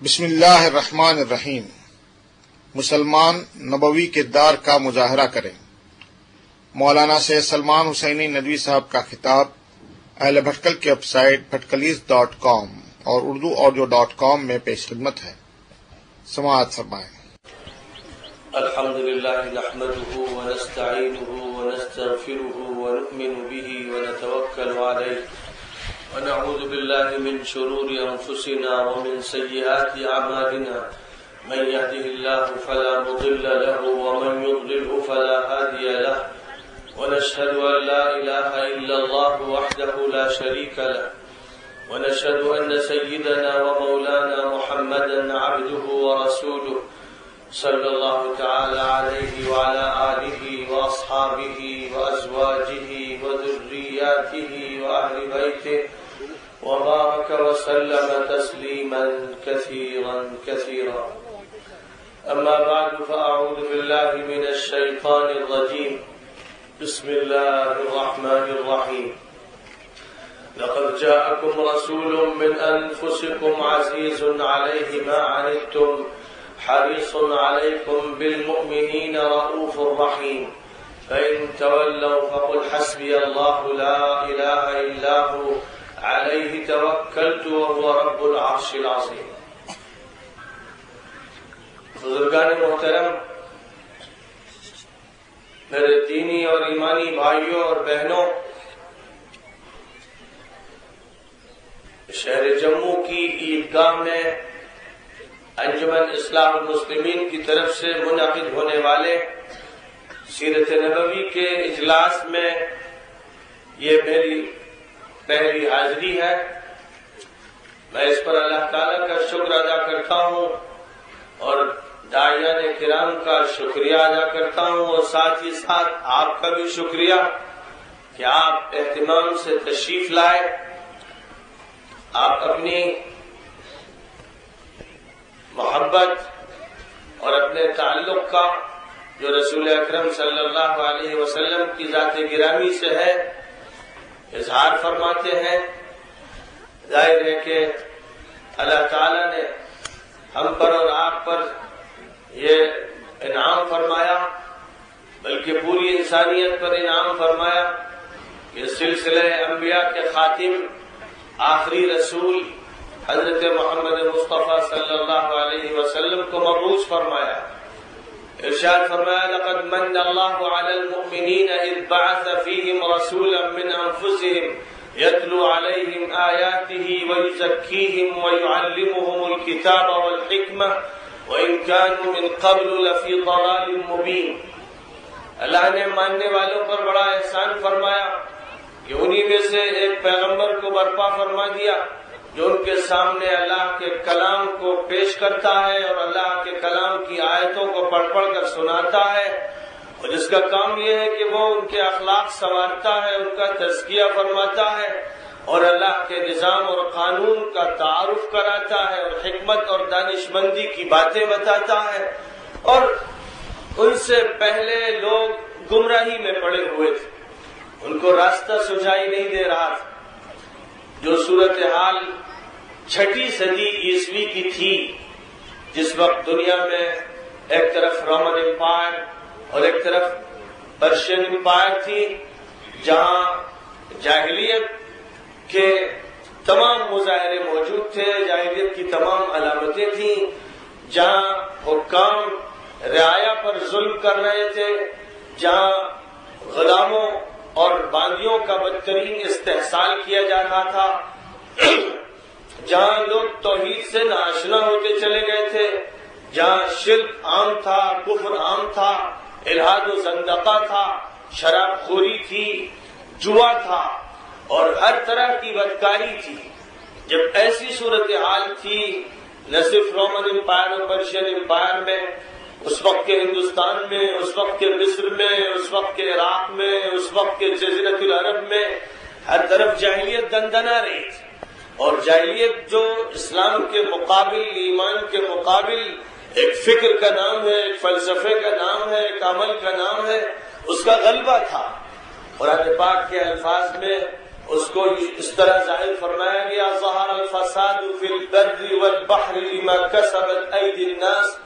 بسم اللہ الرحمن الرحیم۔ مسلمان نبوی کردار کا مظاہرہ کریں۔ مولانا سید سلمان حسینی ندوی صاحب کا خطاب اہل بھٹکل کی ویب سائٹ bhatkalis.com اور urduaudio.com میں پیش خدمت ہے۔ سماعت فرمائیں۔ الحمدللہ نحمده ونستعینه ونستغفره ونؤمن به ونتوکل علیہ ونعوذ باللہ من شرور انفسنا ومن سیئات اعمالنا من يهده الله فلا مضل له ومن يضلل فلا هادي له ونشهد ان لا اله الا الله وحده لا شريك له ونشهد ان سيدنا ومولانا محمدا عبده ورسوله صلی اللہ تعالی علیہ وعلى آلہ واصحابہ وازواجہ وذریاتہ واہل بیتہ وبارک وسلم تسلیما کثیرا کثیرا۔ اما بعد فاعوذ باللہ من الشیطان الرجیم۔ بسم اللہ الرحمن الرحیم۔ لقد جاءكم رسول من انفسكم عزيز عليه ما عنتم حريص عليكم بالمؤمنين رؤوف رحيم فإن تولوا فقل حسبي الله لا إله إلا هو عليه توكلت وهو رب العرش العظيم۔ بزرگان محترم، میرے دینی اور ایمانی بھائیوں اور بہنوں، شہر جموں کی عیدگاہ میں انجمن اصلاح المسلمین کی طرف سے منعقد ہونے والے سیرت نبوی کے اجلاس میں یہ میری پہلی حاضری ہے۔ میں اس پر اللہ تعالیٰ کا شکر ادا کرتا ہوں اور داعیان کرام کا شکریہ ادا کرتا ہوں، اور ساتھ ہی ساتھ آپ کا بھی شکریہ کہ آپ اہتمام سے تشریف لائے۔ آپ اپنی محبت اور اپنے تعلق کا جو رسول اکرم صلی اللہ علیہ وسلم کی ذات گرامی سے ہے اظہار فرماتے ہیں۔ ظاہر ہے کہ اللہ تعالیٰ نے ہم پر اور آپ پر یہ انعام فرمایا، بلکہ پوری انسانیت پر انعام فرمایا کہ سلسلہ انبیاء کے خاتم آخری رسول حضرت محمد مصطفیٰ صلی اللہ علیہ وسلم کو مبعوث فرمایا۔ ارشاد فرمایا: لقد من اللہ علی المؤمنین اذ بعث فیہم رسولا من انفسہم یتلو علیہم آیاتہ ویزکیہم ویعلمہم الکتاب والحکمہ وإن كانوا من قبل لفی ضلال مبین۔ اللہ نے ماننے والوں پر بڑا احسان فرمایا کہ انہی میں سے ایک پیغمبر کو برپا فرما دیا جو ان کے سامنے اللہ کے کلام کو پیش کرتا ہے اور اللہ کے کلام کی آیتوں کو پڑھ پڑھ کر سناتا ہے، اور جس کا کام یہ ہے کہ وہ ان کے اخلاق سنوارتا ہے، ان کا تزکیہ فرماتا ہے اور اللہ کے نظام اور قانون کا تعارف کراتا ہے اور حکمت اور دانشمندی کی باتیں بتاتا ہے۔ اور ان سے پہلے لوگ گمراہی میں پڑے ہوئے تھے، ان کو راستہ سجائی نہیں دے رہا تھا۔ جو صورتحال 6 صدی عیسوی کی تھی، جس وقت دنیا میں ایک طرف رومن امپائر اور ایک طرف پرشین امپائر تھی، جہاں جاہلیت کے تمام مظاہرے موجود تھے، جاہلیت کی تمام علامتیں تھیں، جہاں حکام رعایا پر ظلم کر رہے تھے، جہاں غلاموں اور باندیوں کا بدترین استحصال کیا جا رہا تھا، جہاں لوگ توحید سے ناآشنا ہوتے چلے گئے تھے، جہاں شرک عام تھا، کفر عام تھا، الحاد و زندقہ تھا، شراب خوری تھی، جوا تھا اور ہر طرح کی بدکاری تھی۔ جب ایسی صورتحال تھی، نہ صرف رومن امپائر اور پرشین امپائر میں، اس وقت کے ہندوستان میں، اس وقت کے مصر میں، اس وقت کے عراق میں، اس وقت کے جزیرۃ العرب میں، ہر طرف جاہلیت دندنا رہی تھی، اور جاہلیت جو اسلام کے مقابل، ایمان کے مقابل ایک فکر کا نام ہے، ایک فلسفے کا نام ہے، ایک عمل کا نام ہے، اس کا غلبہ تھا۔ قرآن پاک کے الفاظ میں اس کو اس طرح ظاہر فرمایا گیا ظہر الفساد فی البر والبحر بما کسبت ایدی الناس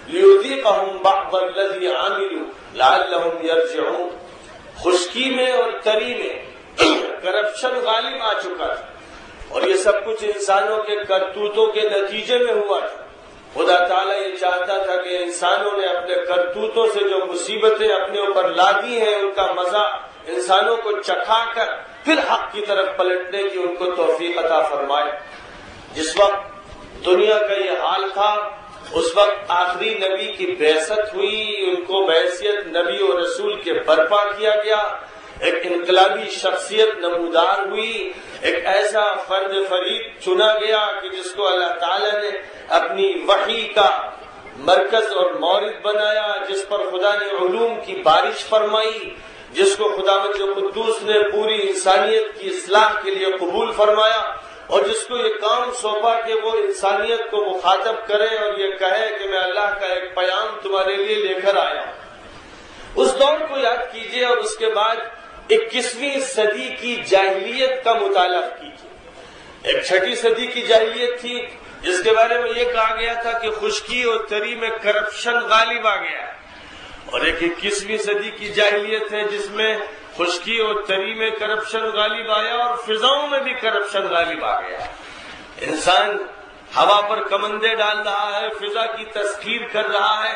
لیذیقہم بعض الذی عملوا لعلہم یرجعون. خشکی میں اور تری میں کرپشن غالب آ چکا تھا اور یہ سب کچھ انسانوں کے کرتوتوں کے نتیجے میں ہوا تھا. خدا تعالیٰ یہ چاہتا تھا کہ انسانوں نے اپنے کرتوتوں سے جو مصیبتیں اپنے اوپر لادی ہیں ان کا مزہ انسانوں کو چکھا کر پھر حق کی طرف پلٹنے کی ان کو توفیق عطا فرمائے. جس وقت دنیا کا یہ حال تھا اس وقت آخری نبی کی بعثت ہوئی، ان کو بحیثیت نبی و رسول کے برپا کیا گیا، ایک انقلابی شخصیت نمودار ہوئی، ایک ایسا فرد فرید چنا گیا کہ جس کو اللہ تعالیٰ نے اپنی وحی کا مرکز اور مورد بنایا، جس پر خدا نے علوم کی بارش فرمائی، جس کو خداوند قدوس نے پوری انسانیت کی اصلاح کے لیے قبول فرمایا اور جس کو یہ کام سونپا کہ وہ انسانیت کو مخاطب کرے اور یہ کہے کہ میں اللہ کا ایک پیام تمہارے لیے لے کر آیا. اس دور کو یاد کیجئے اور اس کے بعد 21ویں صدی کی جاہلیت کا مطالعہ کیجئے. ایک 6ٹھی صدی کی جاہلیت تھی جس کے بارے میں یہ کہا گیا تھا کہ خشکی اور تری میں کرپشن غالب آ گیا، اور ایک 21ویں صدی کی جاہلیت ہے جس میں خشکی اور تری میں کرپشن غالب آیا اور فضاؤں میں بھی کرپشن غالب آ گیا. انسان ہوا پر کمندے ڈال رہا ہے، فضا کی تسخیر کر رہا ہے،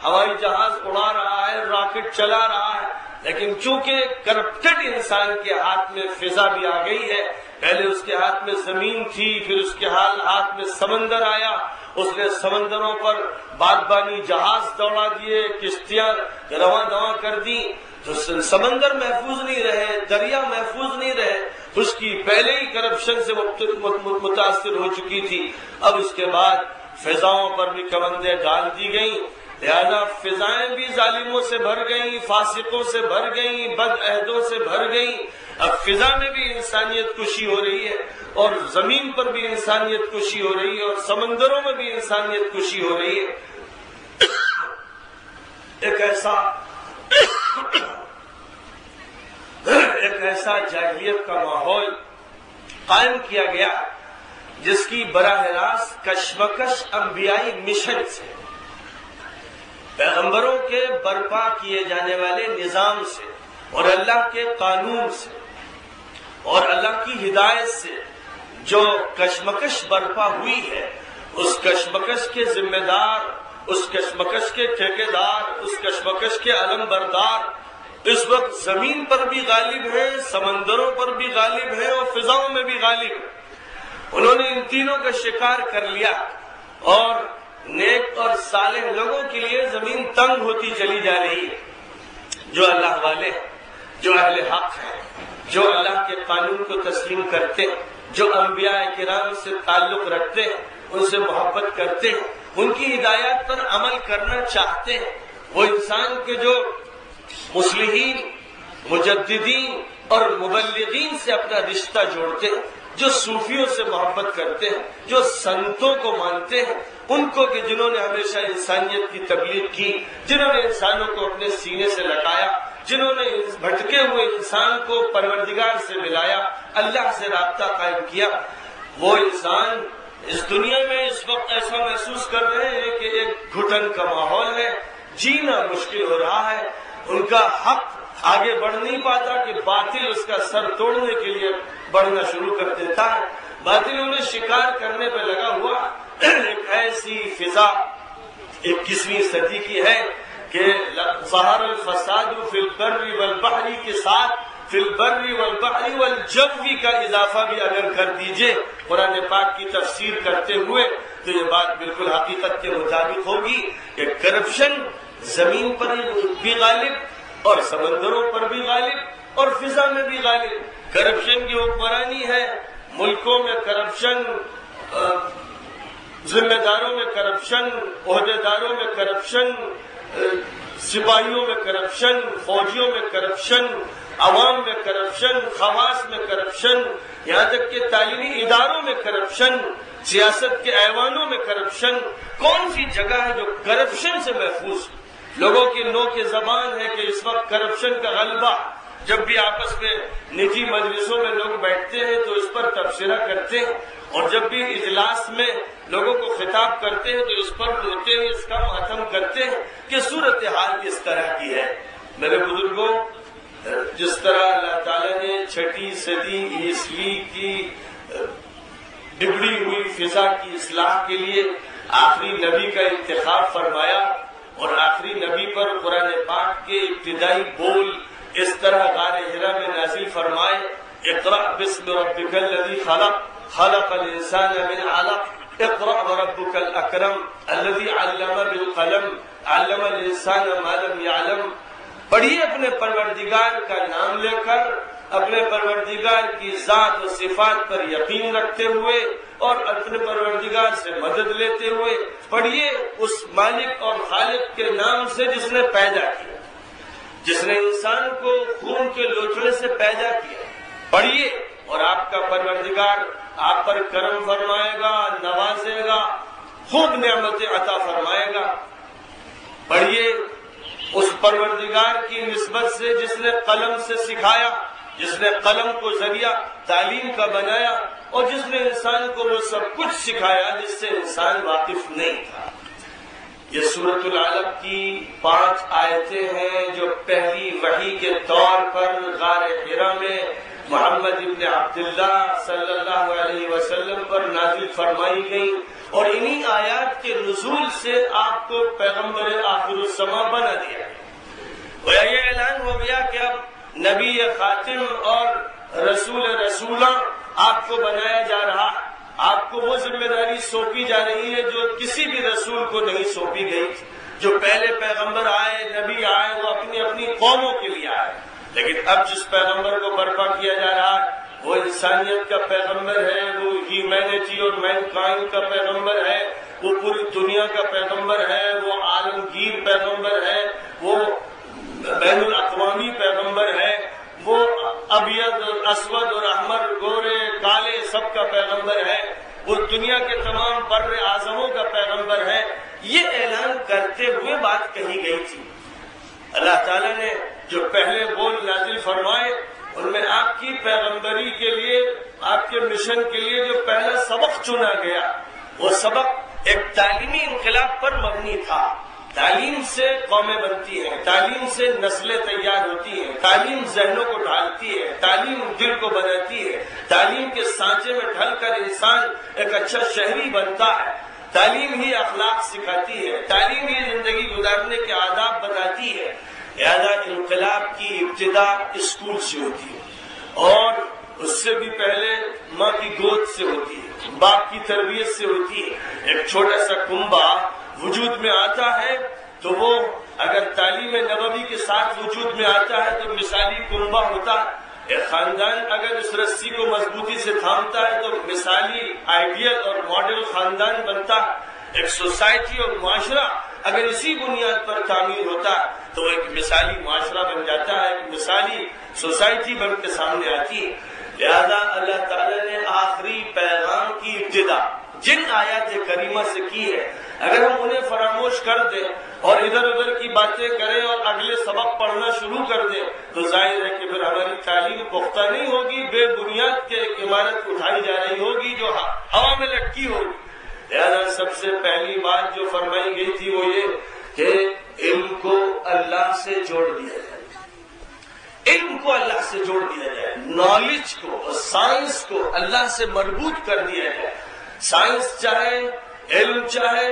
ہوائی جہاز اڑا رہا ہے، راکٹ چلا رہا ہے، لیکن چونکہ کرپٹڈ انسان کے ہاتھ میں فضا بھی آ گئی ہے. پہلے اس کے ہاتھ میں زمین تھی، پھر اس کے ہاتھ میں سمندر آیا، اس نے سمندروں پر بادبانی جہاز دوڑا دیے، کشتیاں رواں دواں کر دی، تو سمندر محفوظ نہیں رہے، دریا محفوظ نہیں رہے. خشکی پہلے ہی کرپشن سے متاثر ہو چکی تھی، اب اس کے بعد فضاؤں پر بھی کمندیں ڈال دی گئیں، لہذا فضائیں بھی ظالموں سے بھر گئیں، فاسقوں سے بھر گئیں، بد عہدوں سے بھر گئیں. اب فضا میں بھی انسانیت کشی ہو رہی ہے اور زمین پر بھی انسانیت کشی ہو رہی ہے اور سمندروں میں بھی انسانیت کشی ہو رہی ہے. ایک ایسا جاہلیت کا ماحول قائم کیا گیا جس کی براہ راست کشمکش انبیائی مشن سے، پیغمبروں کے برپا کیے جانے والے نظام سے اور اللہ کے قانون سے اور اللہ کی ہدایت سے جو کشمکش برپا ہوئی ہے، اس کشمکش کے ذمہ دار، اس کشمکش کے ٹھیکیدار، اس کشمکش کے علم بردار اس وقت زمین پر بھی غالب ہیں، سمندروں پر بھی غالب ہیں اور فضاؤں میں بھی غالب ہیں. انہوں نے ان تینوں کا شکار کر لیا اور نیک اور صالح لوگوں کے لیے زمین تنگ ہوتی چلی جا رہی ہے. جو اللہ والے ہیں، جو اہل حق ہیں، جو اللہ کے قانون کو تسلیم کرتے ہیں، جو انبیاء کرام سے تعلق رکھتے ہیں، ان سے محبت کرتے ہیں، ان کی ہدایات پر عمل کرنا چاہتے ہیں، وہ انسان کے جو مصلحین، مجددین اور مبلغین سے اپنا رشتہ جوڑتے ہیں، جو صوفیوں سے محبت کرتے ہیں، جو سنتوں کو مانتے ہیں، ان کو کہ جنہوں نے ہمیشہ انسانیت کی تبلیغ کی، جنہوں نے انسانوں کو اپنے سینے سے لگایا، جنہوں نے بھٹکے ہوئے انسان کو پروردگار سے ملایا، اللہ سے رابطہ قائم کیا، وہ انسان اس دنیا میں اس وقت ایسا محسوس کر رہے ہیں کہ ایک گھٹن کا ماحول ہے، جینا مشکل ہو رہا ہے، ان کا حق آگے بڑھ نہیں پاتا کہ باطل اس کا سر توڑنے کے لیے بڑھنا شروع کر دیتا ہے. باطل انہیں شکار کرنے پہ لگا ہوا. ایک ایسی فضا 21ویں صدی کی ہے کہ ظہر الفساد فی البر والبحر کے ساتھ فی البر والبحر والجو کا اضافہ بھی اگر کر دیجئے قرآن پاک کی تفسیر کرتے ہوئے تو یہ بات بالکل حقیقت کے مطابق ہوگی کہ کرپشن زمین پر بھی غالب اور سمندروں پر بھی غالب اور فضا میں بھی غالب. کرپشن کی حکمرانی ہے، ملکوں میں کرپشن، ذمہ داروں میں کرپشن، عہدے داروں میں کرپشن، سپاہیوں میں کرپشن، فوجیوں میں کرپشن، عوام میں کرپشن، خواص میں کرپشن، یہاں تک کہ تعلیمی اداروں میں کرپشن، سیاست کے ایوانوں میں کرپشن. کون سی جگہ ہے جو کرپشن سے محفوظ؟ لوگوں کی نوک زبان ہے کہ اس وقت کرپشن کا غلبہ جب بھی آپس میں نجی مجلسوں میں لوگ بیٹھتے ہیں تو اس پر تبصرہ کرتے ہیں، اور جب بھی اجلاس میں لوگوں کو خطاب کرتے ہیں تو اس پر روتے ہیں، اس کا ماتم کرتے ہیں کہ صورتحال اس طرح کی ہے۔ میرے بزرگوں، جس طرح اللہ تعالیٰ نے 6 صدی عیسوی کی بگڑی ہوئی فضا کی اصلاح کے لیے آخری نبی کا انتخاب فرمایا، اور آخری نبی پر قرآن پاک کے ابتدائی بول اس طرح غار حرا میں نازل فرمائے، اقرأ باسم ربک الذی خلق خلق الانسان من علق اقرأ وربک الاکرم الذی علم بالقلم علم الانسان ما لم يعلم۔ پڑھیے اپنے پروردگار کا نام لے کر، اپنے پروردگار کی ذات و صفات پر یقین رکھتے ہوئے اور اپنے پروردگار سے مدد لیتے ہوئے پڑھیے اس مالک اور خالق کے نام سے جس نے پیدا کیا، جس نے انسان کو خون کے لوچڑے سے پیدا کیا۔ پڑھیے اور آپ کا پروردگار آپ پر کرم فرمائے گا، نوازے گا، خوب نعمتیں عطا فرمائے گا۔ پڑھیے اس پروردگار کی نسبت سے جس نے قلم سے سکھایا، جس نے قلم کو ذریعہ تعلیم کا بنایا، اور جس نے انسان کو وہ سب کچھ سکھایا جس سے انسان واقف نہیں تھا۔ یہ سورۃ العلق کی 5 آیتیں ہیں جو پہلی وحی کے طور پر غار حرا میں محمد ابن عبداللہ صلی اللہ علیہ وسلم پر نازل فرمائی گئیں، اور انہی آیات کے نزول سے آپ کو پیغمبر آخر الزماں بنا دیا گیا۔ یہ اعلان ہو گیا کہ اب نبی خاتم اور رسولاں آپ کو بنایا جا رہا، آپ کو وہ ذمہ داری سونپی جا رہی ہے جو کسی بھی رسول کو نہیں سونپی گئی تھی۔ جو پہلے پیغمبر آئے، نبی آئے، وہ اپنی اپنی قوموں کے لیے آئے، لیکن اب جس پیغمبر کو برپا کیا جا رہا ہے وہ انسانیت کا پیغمبر ہے، وہ ہیومینٹی اور مین کائنڈ کا پیغمبر ہے، وہ پوری دنیا کا پیغمبر ہے، وہ عالمگیر پیغمبر ہے، وہ بین الاقوامی پیغمبر ہے، وہ ابیض اور اسود اور احمر، گورے کالے سب کا پیغمبر ہے، وہ دنیا کے تمام بر اعظموں کا پیغمبر ہے۔ یہ اعلان کرتے ہوئے بات کہی گئی تھی۔ اللہ تعالیٰ نے جو پہلے بول نازل فرمائے ان میں آپ کی پیغمبری کے لیے، آپ کے مشن کے لیے جو پہلا سبق چنا گیا وہ سبق ایک تعلیمی انقلاب پر مبنی تھا۔ تعلیم سے قومیں بنتی ہیں، تعلیم سے نسلیں تیار ہوتی ہیں، تعلیم ذہنوں کو ڈھالتی ہے، تعلیم دل کو بناتی ہے، تعلیم کے سانچے میں ڈھل کر انسان ایک اچھا شہری بنتا ہے، تعلیم ہی اخلاق سکھاتی ہے، تعلیم ہی زندگی گزارنے کے آداب بتاتی ہے۔ لہذا انقلاب کی ابتدا اسکول سے ہوتی ہے، اور اس سے بھی پہلے ماں کی گود سے ہوتی ہے، باپ کی تربیت سے ہوتی ہے۔ ایک چھوٹا سا کنبہ وجود میں آتا ہے تو وہ اگر تعلیم نبوی کے ساتھ وجود میں آتا ہے تو مثالی کنبہ ہوتا ہے۔ ایک خاندان اگر اس رسی کو مضبوطی سے تھامتا ہے تو مثالی آئیڈیل اور ماڈل خاندان بنتا ہے۔ ایک سوسائٹی اور معاشرہ اگر اسی بنیاد پر تعمیر ہوتا ہے تو وہ ایک مثالی معاشرہ بن جاتا ہے، ایک مثالی سوسائٹی بن کے سامنے آتی ہے۔ لہذا اللہ تعالیٰ نے آخری پیغام کی ابتدا جن آیات کریمہ سے کی ہے، اگر ہم انہیں فراموش کر دیں اور ادھر ادھر کی باتیں کریں اور اگلے سبق پڑھنا شروع کر دیں تو ظاہر ہے کہ پھر ہماری تعلیم پختہ نہیں ہوگی، بے بنیاد کے ایک عمارت اٹھائی جا رہی ہوگی جو ہوا میں لٹکی ہوگی۔ لہذا سب سے پہلی بات جو فرمائی گئی تھی وہ یہ کہ علم کو اللہ سے جوڑ دیا جائے، علم کو اللہ سے جوڑ دیا جائے، نالج کو اور سائنس کو اللہ سے مربوط کر دیا جائے۔ سائنس چاہے، علم چاہے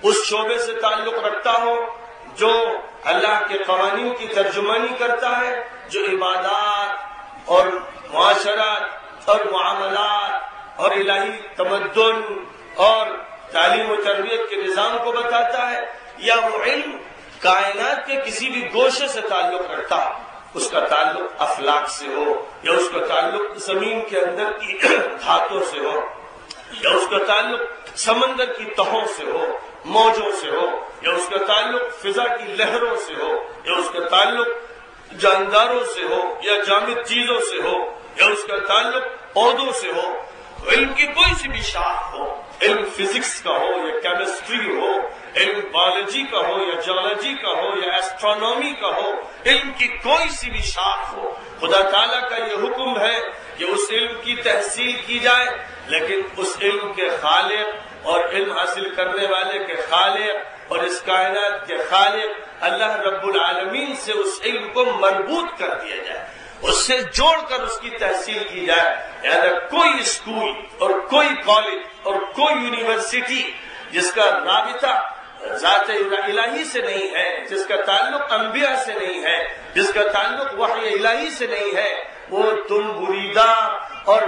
اس شعبے سے تعلق رکھتا ہو جو اللہ کے قوانین کی ترجمانی کرتا ہے، جو عبادات اور معاشرات اور معاملات اور الہی تمدن اور تعلیم و تربیت کے نظام کو بتاتا ہے، یا وہ علم کائنات کے کسی بھی گوشے سے تعلق رکھتا ہے، اس کا تعلق اخلاق سے ہو، یا اس کا تعلق زمین کے اندر کی دھاتوں سے ہو، یا اس کا تعلق سمندر کی تہوں سے ہو، موجوں سے ہو، یا اس کا تعلق فضا کی لہروں سے ہو، یا اس کا تعلق جانداروں سے ہو، یا جامد چیزوں سے ہو، یا اس کا تعلق پودوں سے ہو، علم کی کوئی سی بھی شاخ ہو، علم فزکس کا ہو یا کیمسٹری ہو علم بایولوجی کا ہو یا جیولوجی کا ہو یا ایسٹرونومی کا ہو، علم کی کوئی سی بھی شاخ ہو، خدا تعالیٰ کا یہ حکم ہے کہ اس علم کی تحصیل کی جائے، لیکن اس علم کے خالق اور علم حاصل کرنے والے کے خالق اور اس کائنات کے خالق اللہ رب العالمین سے اس علم کو مربوط کر دیا جائے، اس سے جوڑ کر اس کی تحصیل کی جائے۔ یعنی کوئی اسکول اور کوئی کالج اور کوئی یونیورسٹی جس کا رابطہ ذات الہی سے نہیں ہے، جس کا تعلق انبیاء سے نہیں ہے، جس کا تعلق وحی الہی سے نہیں ہے، وہ تم بریدہ اور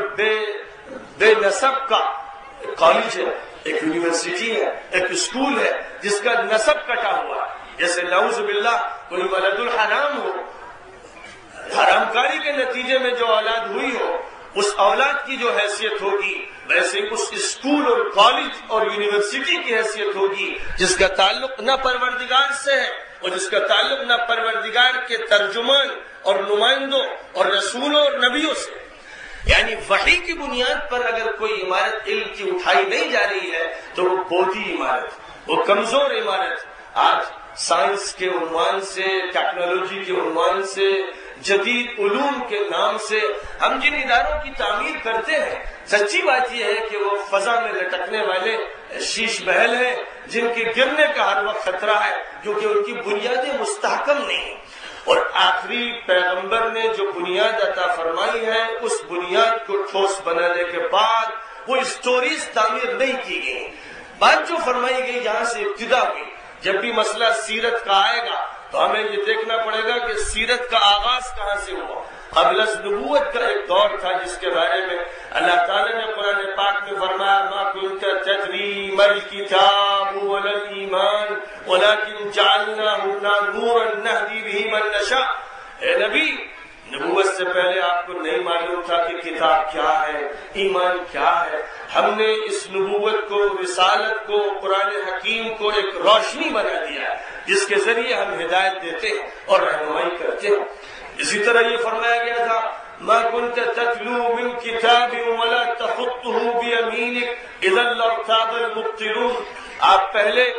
بے نسب کا کالج ہے، ایک یونیورسٹی ہے، ایک اسکول ہے جس کا نسب کٹا ہوا ہے۔ جیسے نعوذ باللہ کوئی ولد الحرام ہو، حرام کاری کے نتیجے میں جو اولاد ہوئی ہو، اس اولاد کی جو حیثیت ہوگی ویسے اس اسکول اور کالج اور یونیورسٹی کی حیثیت ہوگی جس کا تعلق نہ پروردگار سے ہے اور جس کا تعلق نہ پروردگار کے ترجمان اور نمائندوں اور رسولوں اور نبیوں سے۔ یعنی وحی کی بنیاد پر اگر کوئی عمارت علم کی اٹھائی نہیں جا رہی ہے تو وہ بودھی عمارت، وہ کمزور عمارت۔ آج سائنس کے عنوان سے، ٹیکنالوجی کے عنوان سے، جدید علوم کے نام سے ہم جن اداروں کی تعمیر کرتے ہیں، سچی بات یہ ہے کہ وہ فضا میں لٹکنے والے شیش محل ہیں جن کے گرنے کا ہر وقت خطرہ ہے کیونکہ ان کی بنیادیں مستحکم نہیں۔ اور آخری پیغمبر نے جو بنیاد عطا فرمائی ہے اس بنیاد کو ٹھوس بنانے کے بعد وہ اسٹوریز تعمیر نہیں کی گئی۔ بات جو فرمائی گئی جہاں سے ابتدا ہوئی، جب بھی مسئلہ سیرت کا آئے گا تو ہمیں یہ دیکھنا پڑے گا کہ سیرت کا آغاز کہاں سے ہوا۔ قبل از نبوت کا ایک دور تھا جس کے بارے میں اللہ تعالیٰ نے قرآن پاک میں فرمایا ما كنت تدري ما الكتاب ولا الإيمان ولكن جعلناه نورا نهدي به من نشاء۔ اے نبی، نبوت سے پہلے آپ کو نہیں معلوم تھا کہ کتاب کیا ہے، ایمان کیا ہے۔ ہم نے اس نبوت کو، رسالت کو، قرآن حکیم کو ایک روشنی بنا دیا ہے جس کے ذریعے ہم ہدایت دیتے ہیں اور رہنمائی کرتے ہیں۔ اسی طرح یہ فرمایا گیا تھا ما كنت تتلو من كتاب ولا تخطه بيمينك اذا لارتاب المبطلون۔ آپ پہلے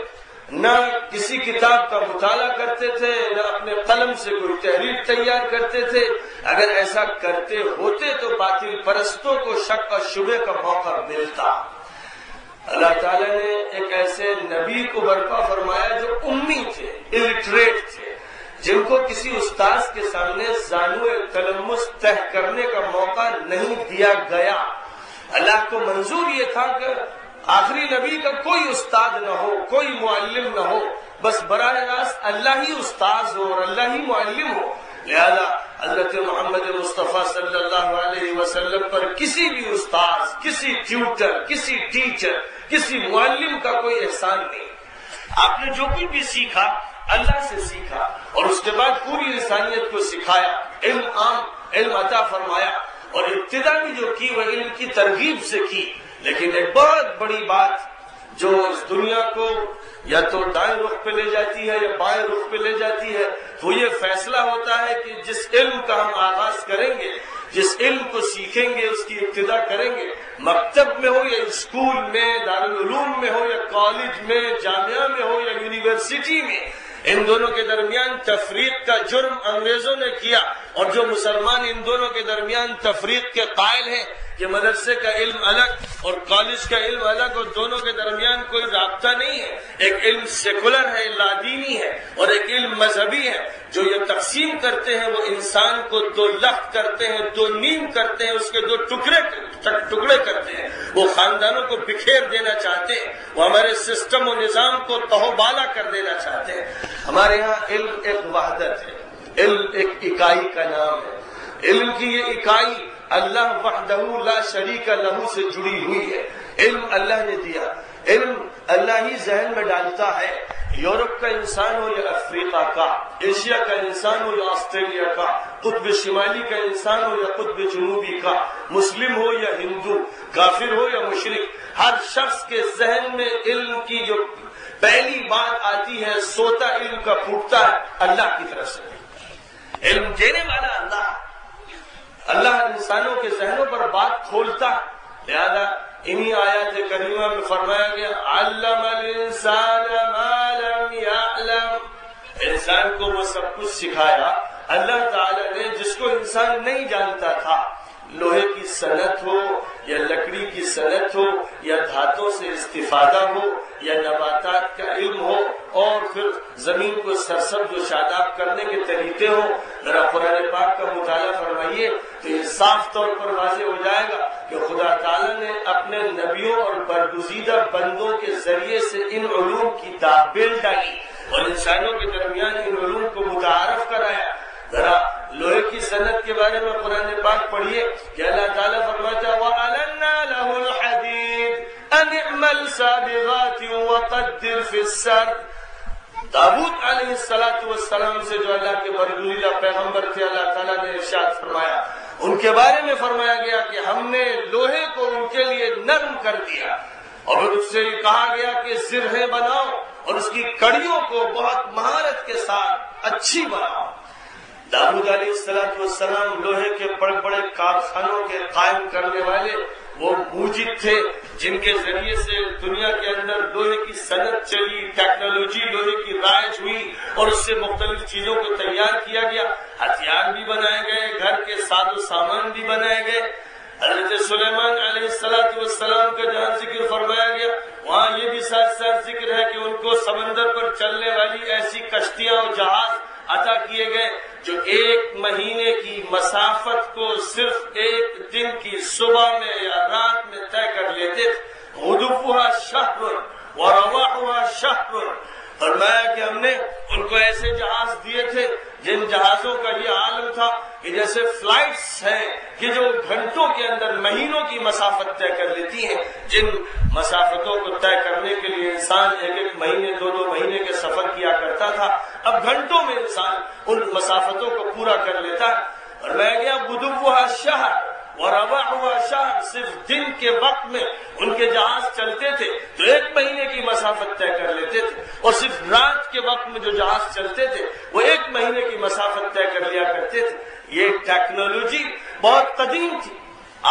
نہ کسی کتاب کا مطالعہ کرتے تھے، نہ اپنے قلم سے کوئی تحریر تیار کرتے تھے۔ اگر ایسا کرتے ہوتے تو باطل پرستوں کو شک اور شبہ کا موقع ملتا۔ اللہ تعالیٰ نے ایک ایسے نبی کو برپا فرمایا جو امی تھے، الٹریٹ تھے، جن کو کسی استاذ کے سامنے زانو تلمس طے کرنے کا موقع نہیں دیا گیا۔ اللہ کو منظور یہ تھا کہ آخری نبی کا کوئی استاد نہ ہو، کوئی معلم نہ ہو، بس براہ راست اللہ ہی استاذ ہو اور اللہ ہی معلم ہو۔ لہذا حضرت محمد مصطفیٰ صلی اللہ علیہ وسلم پر کسی بھی استاذ، کسی ٹیوٹر، کسی ٹیچر، کسی معلم کا کوئی احسان نہیں۔ آپ نے جو کچھ بھی سیکھا اللہ سے سیکھا اور اس کے بعد پوری انسانیت کو سکھایا، علم عام علم عطا فرمایا، اور ابتدا بھی جو کی وہ علم کی ترغیب سے کی۔ لیکن ایک بہت بڑی بات جو اس دنیا کو یا تو دائیں رخ پہ لے جاتی ہے یا بائیں رخ پہ لے جاتی ہے، وہ یہ فیصلہ ہوتا ہے کہ جس علم کا ہم آغاز کریں گے، جس علم کو سیکھیں گے، اس کی ابتدا کریں گے، مکتب میں ہو یا اسکول میں، دارالعلوم میں ہو یا کالج میں، جامعہ میں ہو یا یونیورسٹی میں، ان دونوں کے درمیان تفریق کا جرم انگریزوں نے کیا، اور جو مسلمان ان دونوں کے درمیان تفریق کے قائل ہیں کہ مدرسے کا علم الگ اور کالج کا علم الگ اور دونوں کے درمیان کوئی رابطہ نہیں ہے، ایک علم سیکولر ہے، لادینی ہے، اور ایک علم مذہبی ہے، جو یہ تقسیم کرتے ہیں وہ انسان کو دو لخت کرتے ہیں، دو نیم کرتے ہیں، اس کے دو ٹکڑے کرتے ہیں، وہ خاندانوں کو بکھیر دینا چاہتے ہیں، وہ ہمارے سسٹم و نظام کو تہو بالا کر دینا چاہتے ہیں۔ ہمارے یہاں علم ایک وحدت ہے، علم ایک اکائی کا نام ہے۔ علم کی یہ اکائی اللہ وحدہ لا شریک لہ سے جڑی ہوئی ہے۔ علم اللہ نے دیا، علم اللہ ہی ذہن میں ڈالتا ہے۔ یورپ کا انسان ہو یا افریقہ کا، ایشیا کا انسان ہو یا آسٹریلیا کا، قطب شمالی کا انسان ہو یا قطب جنوبی کا، مسلم ہو یا ہندو، کافر ہو یا مشرک، ہر شخص کے ذہن میں علم کی جو پہلی بات آتی ہے، سوتا علم کا پھوٹتا ہے اللہ کی طرف سے۔ علم دینے والا اللہ انسانوں کے ذہنوں پر بات کھولتا ہے۔ لہذا انہی آیات کریمہ میں فرمایا گیا علم الانسان ما انسان کو وہ سب کچھ سکھایا اللہ تعالیٰ نے جس کو انسان نہیں جانتا تھا. لوہے کی صنعت ہو یا لکڑی کی صنعت ہو یا دھاتوں سے استفادہ ہو یا نباتات کا علم ہو اور پھر زمین کو سرسبز و شاداب کرنے کے طریقے ہوں. ذرا قرآن پاک کا مطالعہ فرمائیے تو یہ صاف طور پر واضح ہو جائے گا کہ خدا تعالیٰ نے اپنے نبیوں اور برگزیدہ بندوں کے ذریعے سے ان علوم کی داخل ڈالی اور انسانوں کے درمیان ان علوم کو متعارف کرایا. ذرا لوہے کی صنعت کے بارے میں قرآن پاک پڑھیے کہ اللہ تعالیٰ فرماتا ہے وَأَلَنَّا لَهُ الْحَدِيدَ أَنِ اعْمَلْ سَابِغَاتٍ وَقَدِّرْ فِي السَّرْدِ. داؤد علیہ السلام سے جو اللہ کے برگزیدہ پیغمبر تھے اللہ تعالیٰ نے ارشاد فرمایا ان کے بارے میں فرمایا گیا کہ ہم نے لوہے کو ان کے لیے نرم کر دیا اور پھر اس سے یہ کہا گیا کہ زرہیں بناؤ اور اس کی کڑیوں کو بہت مہارت کے ساتھ اچھی بناؤ. داؤد علیہ السلام لوہے کے بڑے بڑے کارخانوں کے قائم کرنے والے وہ موجد تھے جن کے ذریعے سے دنیا کے اندر لوہے کی صنعت چلی, ٹیکنالوجی لوہے کی رائج ہوئی اور اس سے مختلف چیزوں کو تیار کیا گیا. ہتھیار بھی بنائے گئے, گھر کے ساز و سامان بھی بنائے گئے. حضرت سلیمان علیہ السلام کا جہاں ذکر فرمایا گیا وہاں یہ بھی ساتھ ساتھ ذکر ہے کہ ان کو سمندر پر چلنے والی ایسی کشتیاں اور جہاز عطا کیے گئے جو 1 مہینے کی مسافت کو صرف 1 دن کی صبح میں یا رات میں طے کر لیتے تھے. غدوها شهر ورواحها شهر. فرمایا کہ ہم نے ان کو ایسے جہاز دیے تھے جن جہازوں کا یہ عالم تھا کہ جیسے فلائٹس ہیں کہ جو گھنٹوں کے اندر مہینوں کی مسافت طے کر لیتی ہیں. جن مسافتوں کو طے کرنے کے لیے انسان 1 مہینے 2 مہینے کے سفر کیا کرتا تھا, اب گھنٹوں میں انسان ان مسافتوں کو پورا کر لیتا ہے. اور میں گیا غدوها شهر ورواحها شهر. صرف دن کے وقت میں ان کے جہاز چلتے تھے تو 1 مہینے کی مسافت طے کر لیتے تھے اور صرف رات کے وقت میں جو جہاز چلتے تھے وہ 1 مہینے کی مسافت طے کر لیا کرتے تھے. یہ ٹیکنالوجی بہت قدیم تھی.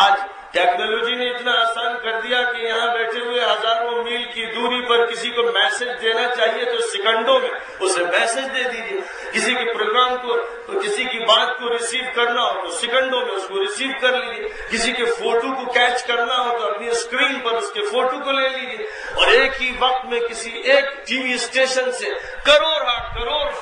آج ٹیکنالوجی نے اتنا آسان کر دیا کہ یہاں بیٹھے ہوئے ہزاروں میل کی دوری پر کسی کو میسج دینا چاہیے تو سیکنڈوں میں اسے میسج دے دیجیے. کسی کے پروگرام کو, کسی کی بات کو ریسیو کرنا ہو تو سیکنڈوں میں اس کو ریسیو کر لیجیے. کسی کے فوٹو کو کیچ کرنا ہو تو اپنی اسکرین پر اس کے فوٹو کو لے لیجیے. اور ایک ہی وقت میں کسی ایک ٹی وی اسٹیشن سے کروڑ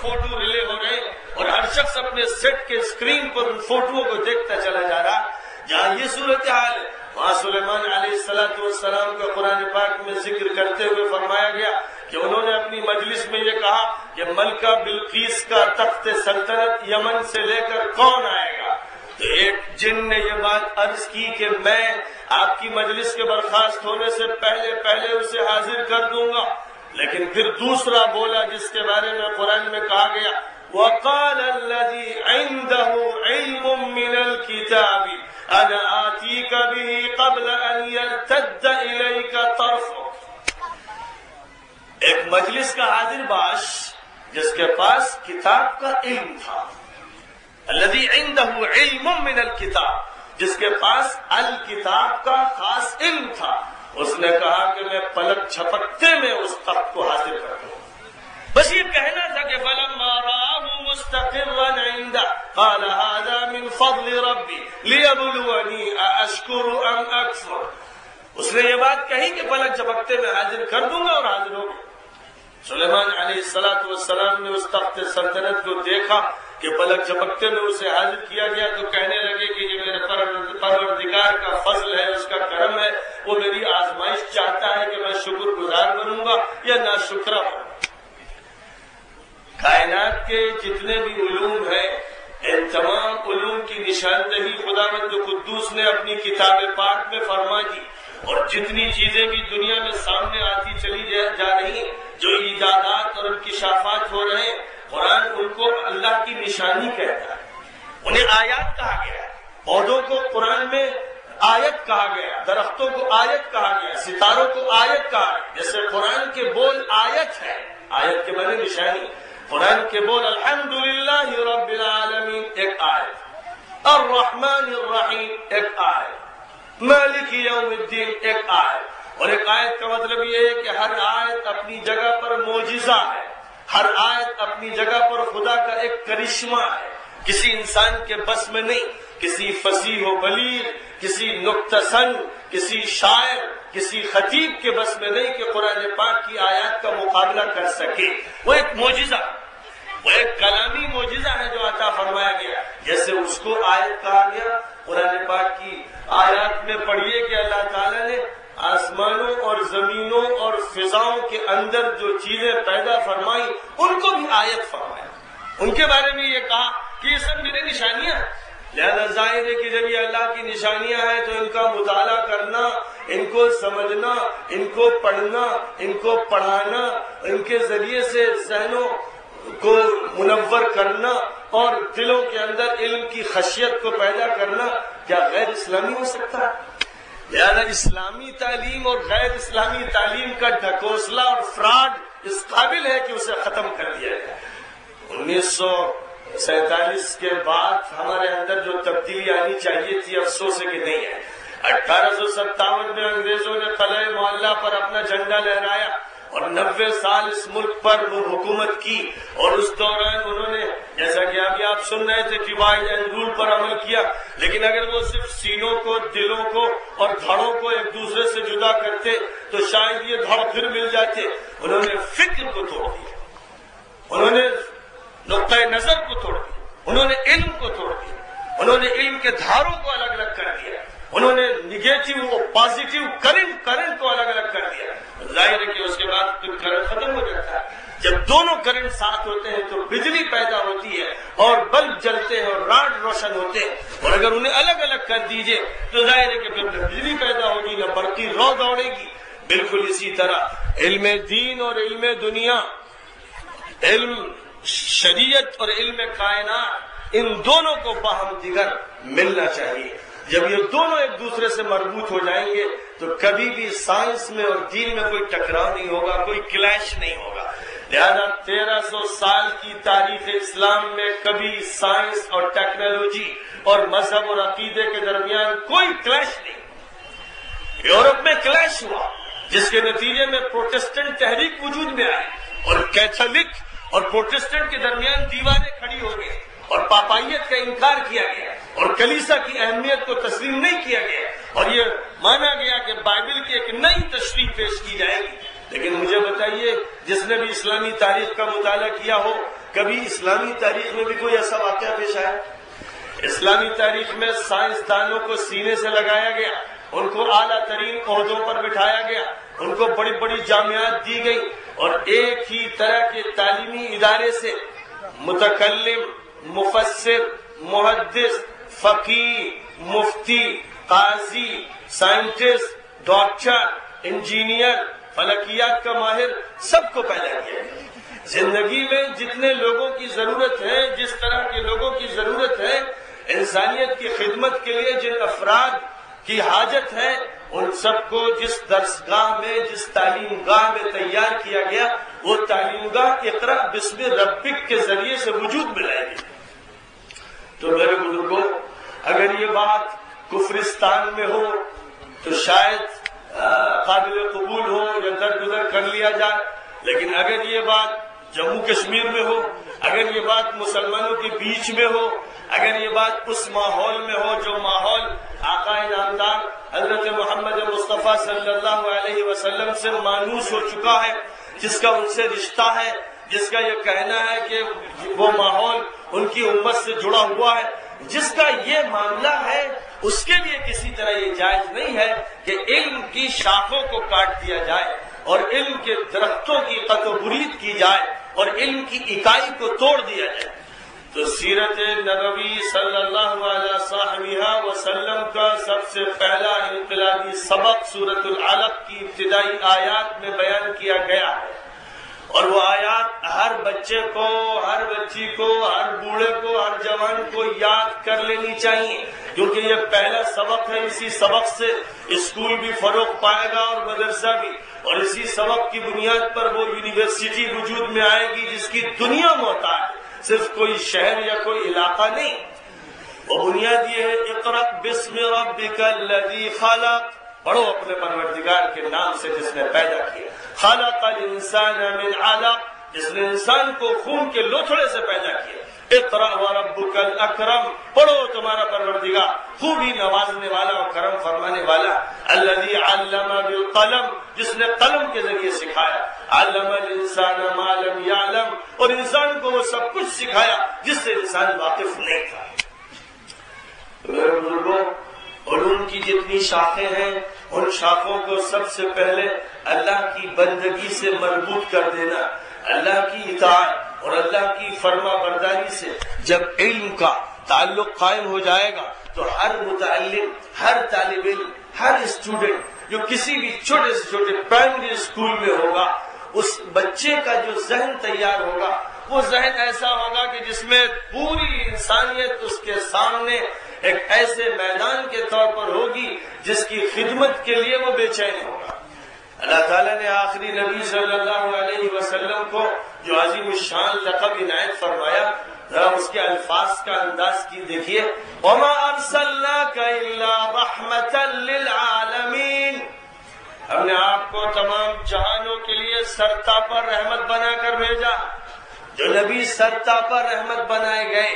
فوٹو ریلے ہو رہے ہیں اور ہر شخص اپنے سیٹ کے اسکرین پر ان فوٹوؤں کو دیکھتا چلا جا رہا. جہاں یہ صورتحال ہے وہاں سلیمان علیہ السلام کا قرآن پاک میں ذکر کرتے ہوئے فرمایا گیا کہ انہوں نے اپنی مجلس میں یہ کہا کہ ملکہ بلقیس کا تخت سلطنت یمن سے لے کر کون آئے گا. تو ایک جن نے یہ بات عرض کی کہ میں آپ کی مجلس کے برخاست ہونے سے پہلے اسے حاضر کر دوں گا. لیکن پھر دوسرا بولا جس کے بارے میں قرآن میں کہا گیا وَقَالَ الَّذِي عِنْدَهُ عِلْمٌ مِّنَ الْكِتَابِ أَنَا آتِيكَ بِهِ قَبْلَ أَنْ يَرْتَدَّ إِلَيْكَ طَرْفُكَ. ایک مجلس کا حاضر باش جس کے پاس کتاب کا علم تھا. الَّذِي عِنْدَهُ عِلْمٌ مِّنَ الْكِتَابِ, جس کے پاس الکتاب کا خاص علم تھا. اس نے کہا کہ میں پلک جھپکتے میں اس تخت کو حاضر کر دوں. بس یہ کہنا تھا کہ فَلَمَّا رَآهُ مُسْتَقِرًّا عِندَهُ قَالَ هَذَا مِنْ فَضْلِ رَبِّي لِيَبْلُوَنِي أَأَشْكُرُ أَمْ أَكْفُرُ. اس نے یہ بات کہی کہ پلک جھپکتے میں حاضر کر دوں گا اور حاضر ہو گیا. سلیمان علیہ السلام نے اس تخت سلطنت کو دیکھا کہ پلک جھپکتے میں اسے حاضر کیا گیا تو کہنے لگے کہ یہ میرے پروردگار کا فضل ہے, اس کا کرم ہے, وہ میری آزمائش چاہتا ہے کہ میں شکر گزار بنوں گا یا ناشکرا بنوں. کائنات کے جتنے بھی علوم ہیں ان تمام علوم کی نشاندہی خداوند قدوس نے اپنی کتاب پاک میں فرما دی. اور جتنی چیزیں بھی دنیا میں سامنے آتی چلی جا رہی ہیں, جو ایجادات اور انکشافات ہو رہے ہیں, قرآن ان کو اللہ کی نشانی کہتا ہے. انہیں آیات کہا گیا ہے. پودوں کو قرآن میں آیت کہا گیا, درختوں کو آیت کہا گیا, ستاروں کو آیت کہا گیا. جیسے قرآن کے بول آیت ہے, آیت کے معنی نشانی. قرآن کے بول الحمدللہ رب العالمین ایک آیت, الرحمن الرحیم ایک آیت, مالک یوم الدین ایک آیت. اور ایک آیت کا مطلب یہ ہے کہ ہر آیت اپنی جگہ پر معجزہ ہے, ہر آیت اپنی جگہ پر خدا کا ایک کرشمہ ہے، کسی انسان کے بس میں نہیں، کسی فصیح و بلیغ، کسی نکتہ سن، کسی شاعر، کسی خطیب کے بس میں نہیں کہ قرآن پاک کی آیات کا مقابلہ کر سکے۔ وہ ایک معجزہ، وہ ایک کلامی معجزہ ہے جو عطا فرمایا گیا۔ جیسے اس کو آیت کہا گیا، قرآن پاک کی آیات میں پڑھیے کہ اللہ تعالیٰ نے آسمانوں اور زمینوں اور فضاؤں کے اندر جو چیزیں پیدا فرمائی ان کو بھی آیت فرمایا، ان کے بارے میں یہ کہا کہ یہ سب میری نشانیاں ہیں۔ لہذا ظاہر ہے کہ جب یہ اللہ کی نشانیاں ہیں تو ان کا مطالعہ کرنا، ان کو سمجھنا، ان کو پڑھنا، ان کو پڑھانا، ان کے ذریعے سے ذہنوں کو منور کرنا اور دلوں کے اندر علم کی خشیت کو پیدا کرنا کیا غیر اسلامی ہو سکتا ہے؟ لہذا اسلامی تعلیم اور غیر اسلامی تعلیم کا ڈھکوسلا اور فراڈ اس قابل ہے کہ اسے ختم کر دیا جائے۔ 1947 کے بعد ہمارے اندر جو تبدیلی آنی چاہیے تھی افسوس ہے کہ نہیں ہے۔ 1857 میں انگریزوں نے قلعہ معلیٰ پر اپنا جھنڈا لہرایا اور 90 سال اس ملک پر وہ حکومت کی، اور اس دوران انہوں نے جیسا کہ ابھی آپ سن رہے تھے ڈیوائڈ اینڈ رول پر عمل کیا، لیکن اگر وہ صرف سینوں کو، دلوں کو اور دھڑوں کو ایک دوسرے سے جدا کرتے تو شاید یہ دھڑ پھر مل جاتے۔ انہوں نے فکر کو توڑ دیا، انہوں نے نقطۂ نظر کو توڑ دیا، انہوں نے علم کو توڑ دیا، انہوں نے علم کے دھاروں کو الگ الگ کر دیا، انہوں نے نگیٹو اور پازیٹو کرنٹ کو الگ الگ کر دیا۔ ظاہر ہے کہ اس کے بعد پھر کرنٹ ختم ہو جاتا ہے۔ جب دونوں کرنٹ ساتھ ہوتے ہیں تو بجلی پیدا ہوتی ہے اور بلب جلتے ہیں اور راڈ روشن ہوتے ہیں، اور اگر انہیں الگ الگ کر دیجئے تو ظاہر ہے کہ پھر نہ بجلی پیدا ہوگی نہ برقی رو دوڑے گی۔ بالکل اسی طرح علم دین اور علم دنیا، علم شریعت اور علم کائنات، ان دونوں کو باہم دیگر ملنا چاہیے۔ جب یہ دونوں ایک دوسرے سے مربوط ہو جائیں گے تو کبھی بھی سائنس میں اور دین میں کوئی ٹکراؤ نہیں ہوگا، کوئی کلیش نہیں ہوگا۔ لہذا 1300 سال کی تاریخ اسلام میں کبھی سائنس اور ٹیکنالوجی اور مذہب اور عقیدے کے درمیان کوئی کلیش نہیں۔ یورپ میں کلیش ہوا جس کے نتیجے میں پروٹسٹنٹ تحریک وجود میں آئی اور کیتھولک اور پروٹسٹنٹ کے درمیان دیواریں کھڑی ہو گئی اور پاپائیت کا انکار کیا گیا اور کلیسا کی اہمیت کو تسلیم نہیں کیا گیا، اور یہ مانا گیا کہ بائبل کی ایک نئی تشریح پیش کی جائے گی۔ لیکن مجھے بتائیے، جس نے بھی اسلامی تاریخ کا مطالعہ کیا ہو، کبھی اسلامی تاریخ میں بھی کوئی ایسا واقعہ پیش آیا؟ اسلامی تاریخ میں سائنسدانوں کو سینے سے لگایا گیا، ان کو اعلیٰ ترین عہدوں پر بٹھایا گیا، ان کو بڑی بڑی جامعات دی گئی، اور ایک ہی طرح کے تعلیمی ادارے سے متکلم، مفسر، محدث، فقیہ، مفتی، قاضی، سائنٹسٹ، ڈاکٹر، انجینئر، فلکیات کا ماہر، سب کو پیدا کیا۔ زندگی میں جتنے لوگوں کی ضرورت ہے، جس طرح کے لوگوں کی ضرورت ہے، انسانیت کی خدمت کے لیے جن افراد کی حاجت ہے، ان سب کو جس درسگاہ میں، جس تعلیم گاہ میں تیار کیا گیا، وہ تعلیم گاہ اقرأ بسم ربک کے ذریعے سے وجود میں لائے گی۔ تو میرے بزرگوں، اگر یہ بات کفرستان میں ہو تو شاید قابل قبول ہو یا درگزر کر لیا جائے، لیکن اگر یہ بات جموں کشمیر میں ہو، اگر یہ بات مسلمانوں کے بیچ میں ہو، اگر یہ بات اس ماحول میں ہو جو ماحول آقا نامدار حضرت محمد مصطفیٰ صلی اللہ علیہ وسلم سے مانوس ہو چکا ہے، جس کا ان سے رشتہ ہے، جس کا یہ کہنا ہے کہ وہ ماحول ان کی امت سے جڑا ہوا ہے، جس کا یہ معاملہ ہے، اس کے لیے کسی طرح یہ جائز نہیں ہے کہ علم کی شاخوں کو کاٹ دیا جائے اور علم کے درختوں کی قطع و برید کی جائے اور علم کی اکائی کو توڑ دیا جائے۔ تو سیرت نبوی صلی اللہ علیہ وسلم کا سب سے پہلا انقلابی سبق سورۃ العلق کی ابتدائی آیات میں بیان کیا گیا ہے، اور وہ آیات ہر بچے کو، ہر بچی کو، ہر بوڑھے کو، ہر جوان کو یاد کر لینی چاہیے، کیونکہ یہ پہلا سبق ہے۔ اسی سبق سے اسکول بھی فروغ پائے گا اور مدرسہ بھی، اور اسی سبق کی بنیاد پر وہ یونیورسٹی وجود میں آئے گی جس کی دنیا محتاج ہے، صرف کوئی شہر یا کوئی علاقہ نہیں۔ وہ بنیاد یہ ہے، اقرأ بسم ربک الذی خلق، پڑھو اپنے پروردگار کے نام سے جس نے پیدا کیا۔ خلق الانسان من علق، جس نے انسان کو خون کے لوتھڑے سے پیدا کیا. اقرأ وربک الاکرم، پڑھو تمہارا پروردگار خوبی نوازنے والا اور کرم فرمانے والا. الذی علم بالقلم، جس نے قلم کے ذریعے سکھایا. علم الانسان ما لم یعلم، اور انسان کو وہ سب کچھ سکھایا جس سے انسان واقف نہیں تھا. میرے بزرگوں، علوم کی جتنی شاخیں ہیں ان شاخوں کو سب سے پہلے اللہ کی بندگی سے مربوط کر دینا، اللہ کی اطاعت اور اللہ کی فرما برداری سے. جب علم کا تعلق قائم ہو جائے گا تو ہر متعلم، ہر طالب علم، ہر اسٹوڈنٹ جو کسی بھی چھوٹے سے چھوٹے پرائمری اسکول میں ہوگا، اس بچے کا جو ذہن تیار ہوگا وہ ذہن ایسا ہوگا کہ جس میں پوری انسانیت اس کے سامنے ایک ایسے میدان کے طور پر ہوگی جس کی خدمت کے لیے وہ بے چین ہوگا. اللہ تعالیٰ نے آخری نبی صلی اللہ علیہ وسلم کو جو عظیم الشان لقب عنایت فرمایا، ذرا اس کے الفاظ کا انداز کی دیکھیے. وَمَا أَرْسَلْنَاكَ إِلَّا رَحْمَةً لِلْعَالَمِينَ، ہم نے آپ کو تمام جہانوں کے لیے سرتا پر رحمت بنا کر بھیجا. جو نبی سرتا پر رحمت بنائے گئے،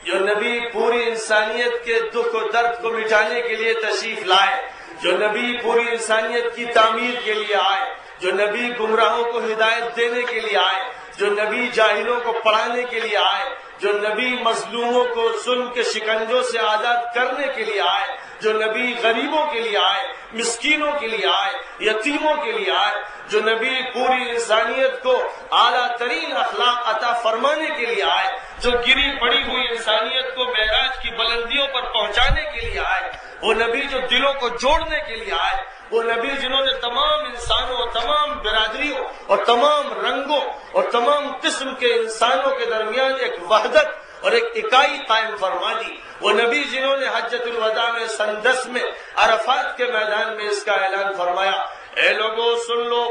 جو نبی پوری انسانیت کے دکھ و درد کو مٹانے کے لیے تشریف لائے، جو نبی پوری انسانیت کی تعمیر کے لیے آئے، جو نبی گمراہوں کو ہدایت دینے کے لیے آئے، جو نبی جاہلوں کو پڑھانے کے لیے آئے، جو نبی مظلوموں کو ظلم کے شکنجوں سے آزاد کرنے کے لیے آئے، جو نبی غریبوں کے لیے آئے، مسکینوں کے لیے آئے، یتیموں کے لیے آئے، جو نبی پوری انسانیت کو اعلیٰ ترین اخلاق عطا فرمانے کے لیے آئے، جو گری پڑی ہوئی انسانیت کو معراج کی بلندیوں پر پہنچانے کے لیے آئے، وہ نبی جو دلوں کو جوڑنے کے لیے آئے، وہ نبی جنہوں نے تمام انسانوں اور تمام برادریوں اور تمام رنگوں اور تمام قسم کے انسانوں کے درمیان ایک وحدت اور ایک اکائی قائم فرما دی، وہ نبی جنہوں نے حجۃ الوداع میں سن 10 میں عرفات کے میدان میں اس کا اعلان فرمایا، اے لوگوں سن لو،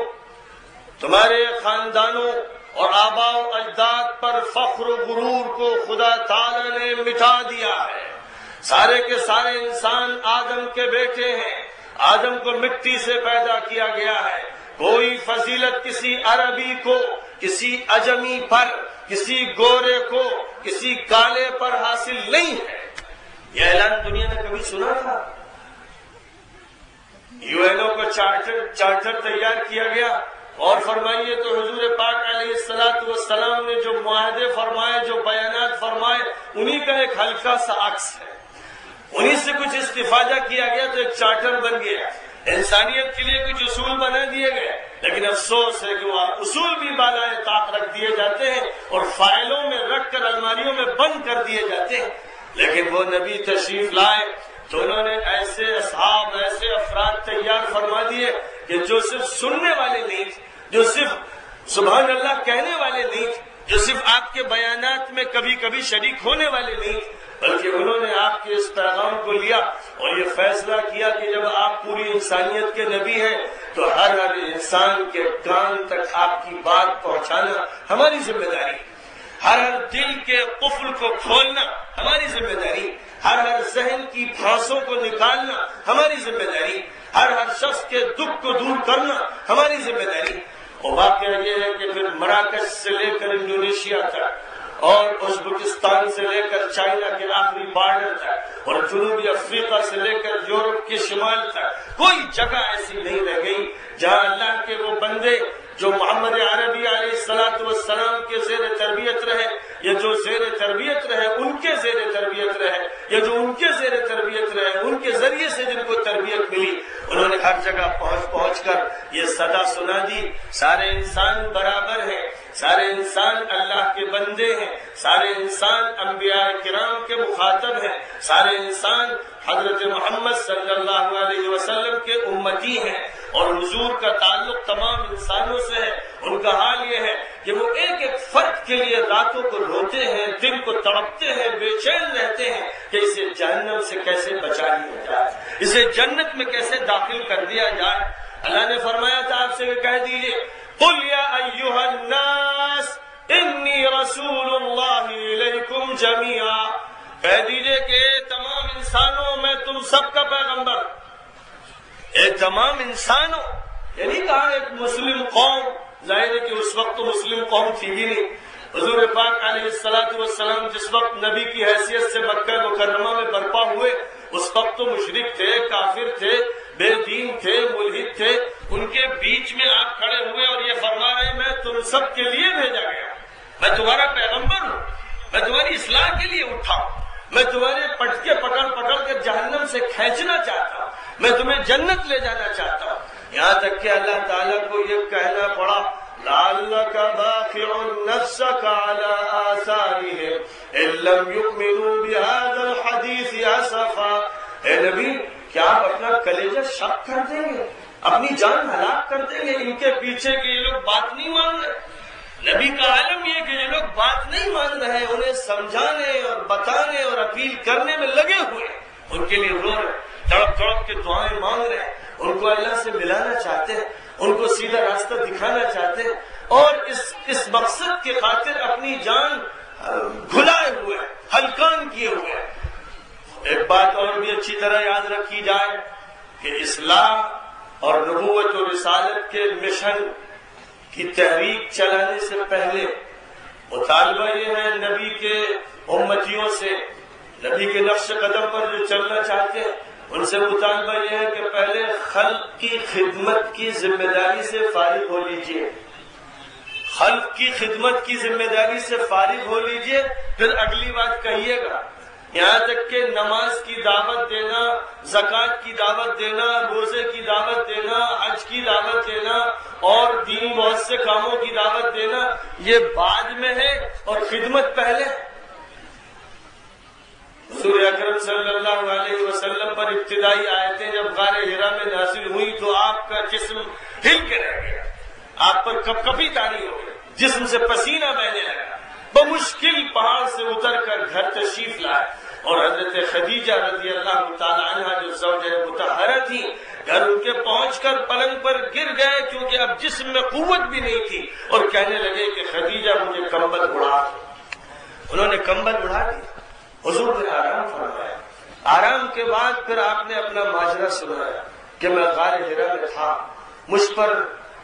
تمہارے خاندانوں اور آباء و اجداد پر فخر و غرور کو خدا تعالی نے مٹا دیا ہے. سارے کے سارے انسان آدم کے بیٹے ہیں، آدم کو مٹی سے پیدا کیا گیا ہے. کوئی فضیلت کسی عربی کو، کسی اجمی پر، کسی گورے کو، کسی کالے پر حاصل نہیں ہے. یہ اعلان دنیا نے کبھی سنا تھا؟ UN کو چارٹر تیار کیا گیا اور فرمائیے تو حضور پاک علیہ الصلوۃ والسلام نے جو معاہدے فرمائے، جو بیانات فرمائے، انہی کا ایک ہلکا سا عکس ہے. انہی سے کچھ استفادہ کیا گیا تو ایک چارٹر بن گیا. انسانیت کے لیے کچھ اصول بنا دیے گئے، لیکن افسوس ہے کہ وہ اصول بھی بالائے طاق رکھ دیے جاتے ہیں اور فائلوں میں رکھ کر الماریوں میں بند کر دیے جاتے ہیں. لیکن وہ نبی تشریف لائے تو انہوں نے ایسے اصحاب، ایسے افراد تیار فرما دیے کہ جو صرف سننے والے نہیں تھے، جو صرف سبحان اللہ کہنے والے نہیں تھے، جو صرف آپ کے بیانات میں کبھی کبھی شریک ہونے والے نہیں تھے، بلکہ انہوں نے آپ کے اس پیغام کو لیا اور یہ فیصلہ کیا کہ جب آپ پوری انسانیت کے نبی ہیں تو ہر انسان کے کان تک آپ کی بات پہنچانا ہماری ذمہ داری، ہر دل کے قفل کو کھولنا ہماری ذمہ داری، ہر ذہن کی پھانسوں کو نکالنا ہماری ذمہ داری، ہر شخص کے دکھ کو دور کرنا ہماری ذمہ داری. اور واقعہ یہ ہے کہ پھر مراکش سے لے کر انڈونیشیا تک اور ازبکستان سے لے کر چائنا کے آخری بارڈر تک اور جنوبی افریقہ سے لے کر یورپ کے شمال تک کوئی جگہ ایسی نہیں رہ گئی جہاں اللہ کے وہ بندے جو محمد عربی علیہ الصلوۃ والسلام کے زیر تربیت رہے، یا جو زیر تربیت رہے ان کے زیر تربیت رہے، یا جو ان کے زیر تربیت رہے ان کے ذریعے سے جن کو تربیت ملی، انہوں نے ہر جگہ پہنچ کر یہ صدا سنا دی، سارے انسان برابر ہیں، سارے انسان اللہ کے بندے ہیں، سارے انسان انبیاء کرام کے مخاطب ہیں، سارے انسان حضرت محمد صلی اللہ علیہ وسلم کے امتی ہیں، اور حضور کا تعلق تمام انسانوں سے ہے. ان کا حال یہ ہے کہ وہ ایک ایک فرد کے لیے راتوں کو روتے ہیں، دن کو تڑپتے ہیں، بے چین رہتے ہیں کہ اسے جہنم سے کیسے بچا لیا جائے، اسے جنت میں کیسے داخل کر دیا جائے. اللہ نے فرمایا تھا آپ سے کہ کہہ دیجئے قل یا ایھا الناس انی رسول اللہ الیکم جمیعا، کہہ دیجئے کہ تمام انسانوں میں تم سب کا پیغمبر. ایک تمام انسانوں یعنی کہا ایک مسلم قوم ظاہر ہے کہ اس وقت تو مسلم قوم تھی بھی نہیں. حضور پاک علیہ الصلوۃ والسلام جس وقت نبی کی حیثیت سے مکہ مکرمہ میں برپا ہوئے اس وقت تو مشرک تھے، کافر تھے، بے دین تھے، ملحد تھے. ان کے بیچ میں آپ کھڑے ہوئے اور یہ فرما رہے ہیں میں تم سب کے لیے بھیجا گیا، میں تمہارا پیغمبر ہوں، میں تمہاری اصلاح کے لیے اٹھا ہوں، میں تمہارے پٹکے پکڑ پکڑ کر جہنم سے کھینچنا چاہتا ہوں، میں تمہیں جنت لے جانا چاہتا ہوں. یہاں تک کہ اللہ تعالیٰ کو یہ کہنا پڑا لعلك باخع نفسك على آثارهم إن لم يؤمنوا بهذا الحديث اسفا. اے نبی کیا آپ اپنا کلیجہ شک کر دیں گے، اپنی جان ہلاک کر دیں گے ان کے پیچھے کہ یہ لوگ بات نہیں مان رہے؟ نبی کا عالم یہ کہ یہ لوگ بات نہیں مان رہے، انہیں سمجھانے اور بتانے اور اپیل کرنے میں لگے ہوئے، ان کے لیے رو رہے، تڑپ تڑپ کے دعائیں مانگ رہے ہیں، ان کو اللہ سے ملانا چاہتے ہیں، ان کو سیدھا راستہ دکھانا چاہتے ہیں، اور اس مقصد کے خاطر اپنی جان گھلائے ہوئے، ہلکان کیے ہوئے. ایک بات اور بھی اچھی طرح یاد رکھی جائے کہ اصلاح اور نبوت و رسالت کے مشن کی تحریک چلانے سے پہلے مطالبہ یہ ہے نبی کے امتیوں سے، نبی کے نقش قدم پر جو چلنا چاہتے ہیں ان سے مطالبہ یہ ہے کہ پہلے خلق کی خدمت کی ذمہ داری سے فارغ ہو لیجئے، خلق کی خدمت کی ذمہ داری سے فارغ ہو لیجئے، پھر اگلی بات کہیے گا. یہاں تک کہ نماز کی دعوت دینا، زکوٰۃ کی دعوت دینا، روزے کی دعوت دینا، حج کی دعوت دینا اور دینی بہت سے کاموں کی دعوت دینا یہ بعد میں ہے اور خدمت پہلے. حضور اکرم صلی اللہ علیہ وسلم پر ابتدائی آیتیں جب غار حرا میں نازل ہوئی تو آپ کا جسم ہل کے رہ گیا، آپ پر کپ کپی طاری ہو گئی، جسم سے پسینہ بہنے لگا، بمشکل پہاڑ سے اتر کر گھر تشریف لائے اور حضرت خدیجہ رضی اللہ تعالی عنہا جو زوجہ مطہرہ تھی گھر ان کے پہنچ کر پلنگ پر گر گئے کیونکہ اب جسم میں قوت بھی نہیں تھی اور کہنے لگے کہ خدیجہ مجھے کمبل اڑا دو. انہوں نے کمبل اڑا دیا، حضور نے آرام فرمایا. آرام کے بعد پھر آپ نے اپنا ماجرا سنایا کہ میں غار حرا میں تھا، مجھ پر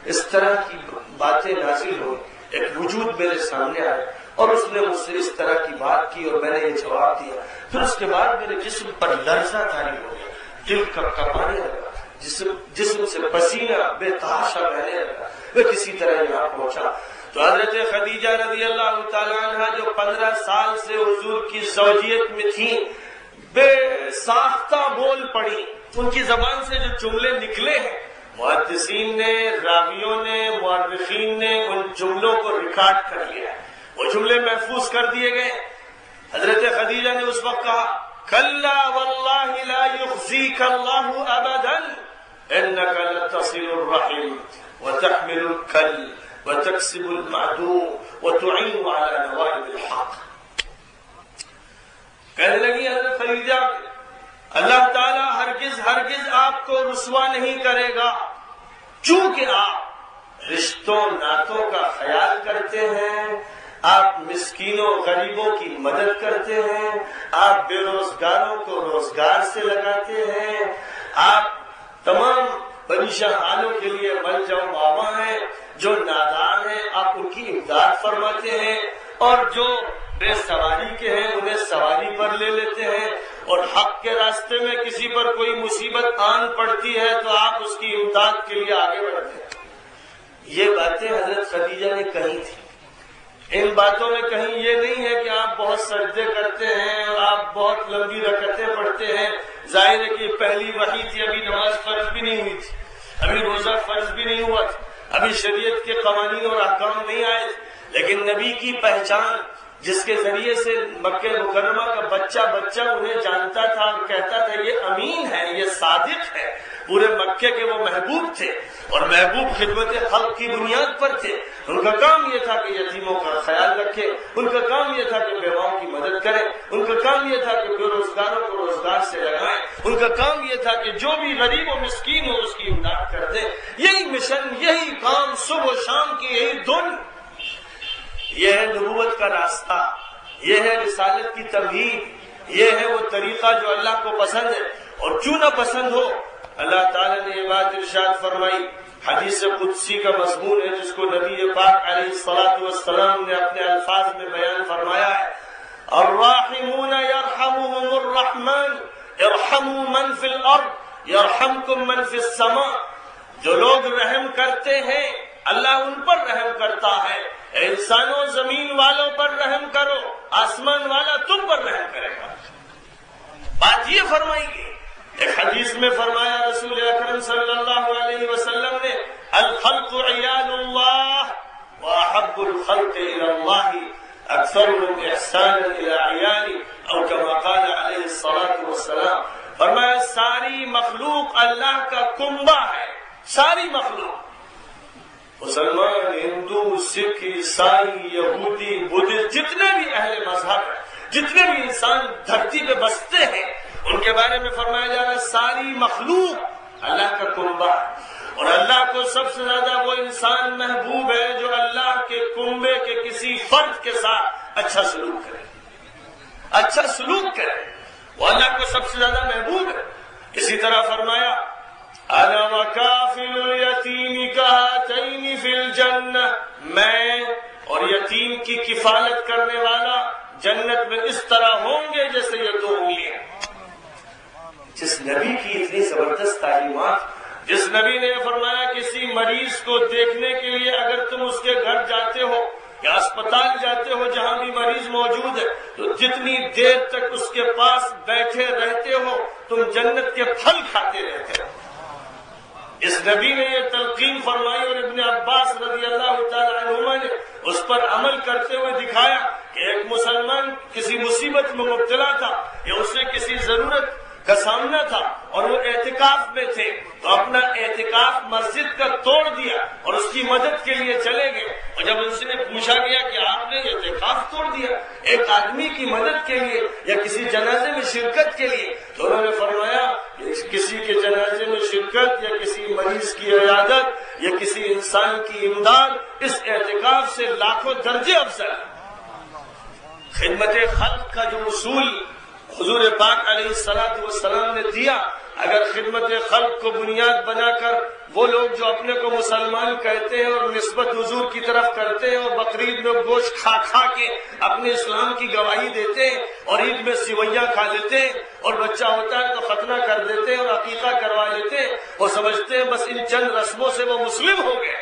اس طرح کی باتیں نازل ہوئی، ایک وجود میرے سامنے آیا اور اس نے مجھ سے اس طرح کی بات کی اور میں نے یہ جواب دیا. پھر اس کے بعد میرے جسم پر لرزہ طاری ہو گیا، دل کپکپانے لگا، جسم سے پسینہ بے تحاشا بہنے لگا، میں کسی طرح یہاں پہنچا. تو حضرت خدیجہ رضی اللہ تعالیٰ عنہ جو 15 سال سے حضور کی زوجیت میں تھیں بے ساختہ بول پڑی، ان کی زبان سے جو جملے نکلے ہیں محدثین نے، راویوں نے، مورخین نے ان جملوں کو ریکارڈ کر لیا، وہ جملے محفوظ کر دیے گئے. حضرت خدیجہ نے اس وقت کہا کلا واللہ لا یخزیک اللہ ابدا انک لتصل الرحم وتحمل الکل وتکسب المعدوم وتعین علی نوائب الحق. کہنے لگی حضرت خدیجہ اللہ تعالیٰ ہرگز آپ کو رسوا نہیں کرے گا، چونکہ آپ رشتوں ناتوں کا خیال کرتے ہیں، آپ مسکینوں غریبوں کی مدد کرتے ہیں، آپ بے روزگاروں کو روزگار سے لگاتے ہیں، آپ تمام بنی حالوں کے لیے ملجا و ماوا ہیں، جو نادار ہیں آپ ان کی امداد فرماتے ہیں، اور جو بے سواری کے ہیں انہیں سواری پر لے لیتے ہیں، اور حق کے راستے میں کسی پر کوئی مصیبت آن پڑتی ہے تو آپ اس کی امداد کے لیے آگے بڑھتے ہیں. یہ باتیں حضرت خدیجہ نے کہی تھی. ان باتوں میں کہیں یہ نہیں ہے کہ آپ بہت سجدے کرتے ہیں اور آپ بہت لمبی رکعتیں پڑھتے ہیں. ظاہر ہے کہ پہلی وحی تھی، ابھی نماز فرض بھی نہیں ہوئی تھی، ابھی روزہ فرض بھی نہیں ہوا تھا، ابھی شریعت کے قوانین اور احکام نہیں آئے تھے. لیکن نبی کی پہچان جس کے ذریعے سے مکہ مکرمہ کا بچہ انہیں جانتا تھا اور کہتا تھا یہ امین ہے، یہ صادق ہے، پورے مکے کے وہ محبوب تھے اور محبوب خدمت خلق کی بنیاد پر تھے. ان کا کام یہ تھا کہ یتیموں کا خیال رکھے، ان کا کام یہ تھا کہ بیواؤں کی مدد کرے، ان کا کام یہ تھا کہ بے روزگاروں کو روزگار سے لگائیں، ان کا کام یہ تھا کہ جو بھی غریب و مسکین ہو اس کی امداد کر دیں. یہی مشن، یہی کام، صبح و شام کی یہی دن. یہ ہے نبوت کا راستہ، یہ ہے رسالت کی تمہید، یہ ہے وہ طریقہ جو اللہ کو پسند ہے. اور کیوں نہ پسند ہو، اللہ تعالیٰ نے یہ بات ارشاد فرمائی حدیث قدسی کا مضمون ہے جس کو نبی پاک علیہ الصلوۃ والسلام نے اپنے الفاظ میں بیان فرمایا ہے، الراحمون یرحمهم الرحمن ارحموا من فی الارض یرحمکم من فی السماء۔ جو لوگ رحم کرتے ہیں اللہ ان پر رحم کرتا ہے، اے انسانوں زمین والوں پر رحم کرو، آسمان والا تم پر رحم کرے گا۔ بات یہ فرمائی گئی۔ ایک حدیث میں فرمایا رسول اکرم صلی اللہ علیہ وسلم نے، الخلق عیال اللہ واحب الخلق الى اللہ اکثرهم احسانا الى عیالی، او کما قال علیہ الصلاۃ والسلام۔ فرمایا ساری مخلوق اللہ کا کنبہ ہے، ساری مخلوق، مسلمان، ہندو، سکھ، عیسائی، یہودی، بدھسٹ، جتنے بھی اہل مذہب ہیں، جتنے بھی انسان دھرتی پہ بستے ہیں، ان کے بارے میں فرمایا جا رہا ہے ساری مخلوق اللہ کا کنبہ ہے، اور اللہ کو سب سے زیادہ وہ انسان محبوب ہے جو اللہ کے کنبے کے کسی فرد کے ساتھ اچھا سلوک کرے، اچھا سلوک کرے، وہ اللہ کو سب سے زیادہ محبوب ہے۔ اسی طرح فرمایا، انا وکافل الیتیم کہاتین فی الجنہ، میں اور یتیم کی کفالت کرنے والا جنت میں اس طرح ہوں گے جیسے یہ دو انگلیاں۔ جس نبی کی اتنی زبردست تعلیمات، جس نبی نے فرمایا کسی مریض کو دیکھنے کے لیے اگر تم اس کے گھر جاتے ہو یا اسپتال جاتے ہو جہاں بھی مریض موجود ہے، تو جتنی دیر تک اس کے پاس بیٹھے رہتے ہو تم جنت کے پھل کھاتے رہتے ہو۔ اس نبی نے یہ تلقین فرمائی، اور ابن عباس رضی اللہ تعالی عنہما نے اس پر عمل کرتے ہوئے دکھایا کہ ایک مسلمان کسی مصیبت میں مبتلا تھا یا اسے کسی ضرورت کا سامنا تھا اور وہ اعتکاف میں تھے، تو اپنا اعتکاف مسجد کا توڑ دیا اور اس کی مدد کے لیے چلے گئے، اور جب ان سے پوچھا گیا کہ آپ نے اعتکاف توڑ دیا ایک آدمی کی مدد کے لیے یا کسی جنازے میں شرکت کے لیے، تو انہوں نے فرمایا کسی کے جنازے میں شرکت یا کسی مریض کی عیادت یا کسی انسان کی امداد اس اعتکاف سے لاکھوں درجے افضل ہے۔ خدمت خلق کا جو اصول حضور پاک علیہ الصلوۃ والسلام نے دیا، اگر خدمت خلق کو بنیاد بنا کر وہ لوگ جو اپنے کو مسلمان کہتے ہیں اور نسبت حضور کی طرف کرتے ہیں اور بقرعید میں گوشت کھا کھا کے اپنے اسلام کی گواہی دیتے ہیں اور عید میں سویاں کھا لیتے ہیں اور بچہ ہوتا ہے تو ختنہ کر دیتے ہیں اور عقیقہ کروا لیتے ہیں، وہ سمجھتے ہیں بس ان چند رسموں سے وہ مسلم ہو گئے،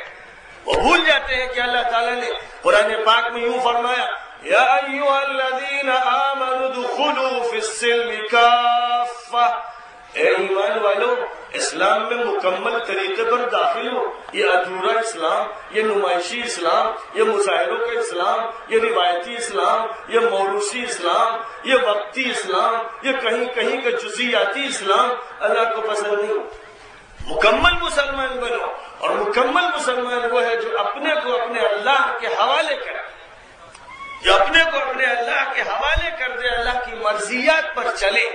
وہ بھول جاتے ہیں کہ اللہ تعالیٰ نے قرآن پاک میں یوں فرمایا، یا ایھا الذین آمنوا ادخلوا فی السلم کافہ، اے ایمان والو اسلام میں مکمل طریقے پر داخل ہو۔ یہ ادھورا اسلام، یہ نمائشی اسلام، یہ مظاہروں کا اسلام، یہ روایتی اسلام، یہ موروثی اسلام، یہ وقتی اسلام، یہ کہیں کہیں کا جزیاتی اسلام اللہ کو پسند نہیں۔ مکمل مسلمان بنو، اور مکمل مسلمان وہ ہے جو اپنے کو اپنے اللہ کے حوالے کرے، جو اپنے کو اپنے اللہ کے حوالے کر دے، اللہ کی مرضیات پر چلے،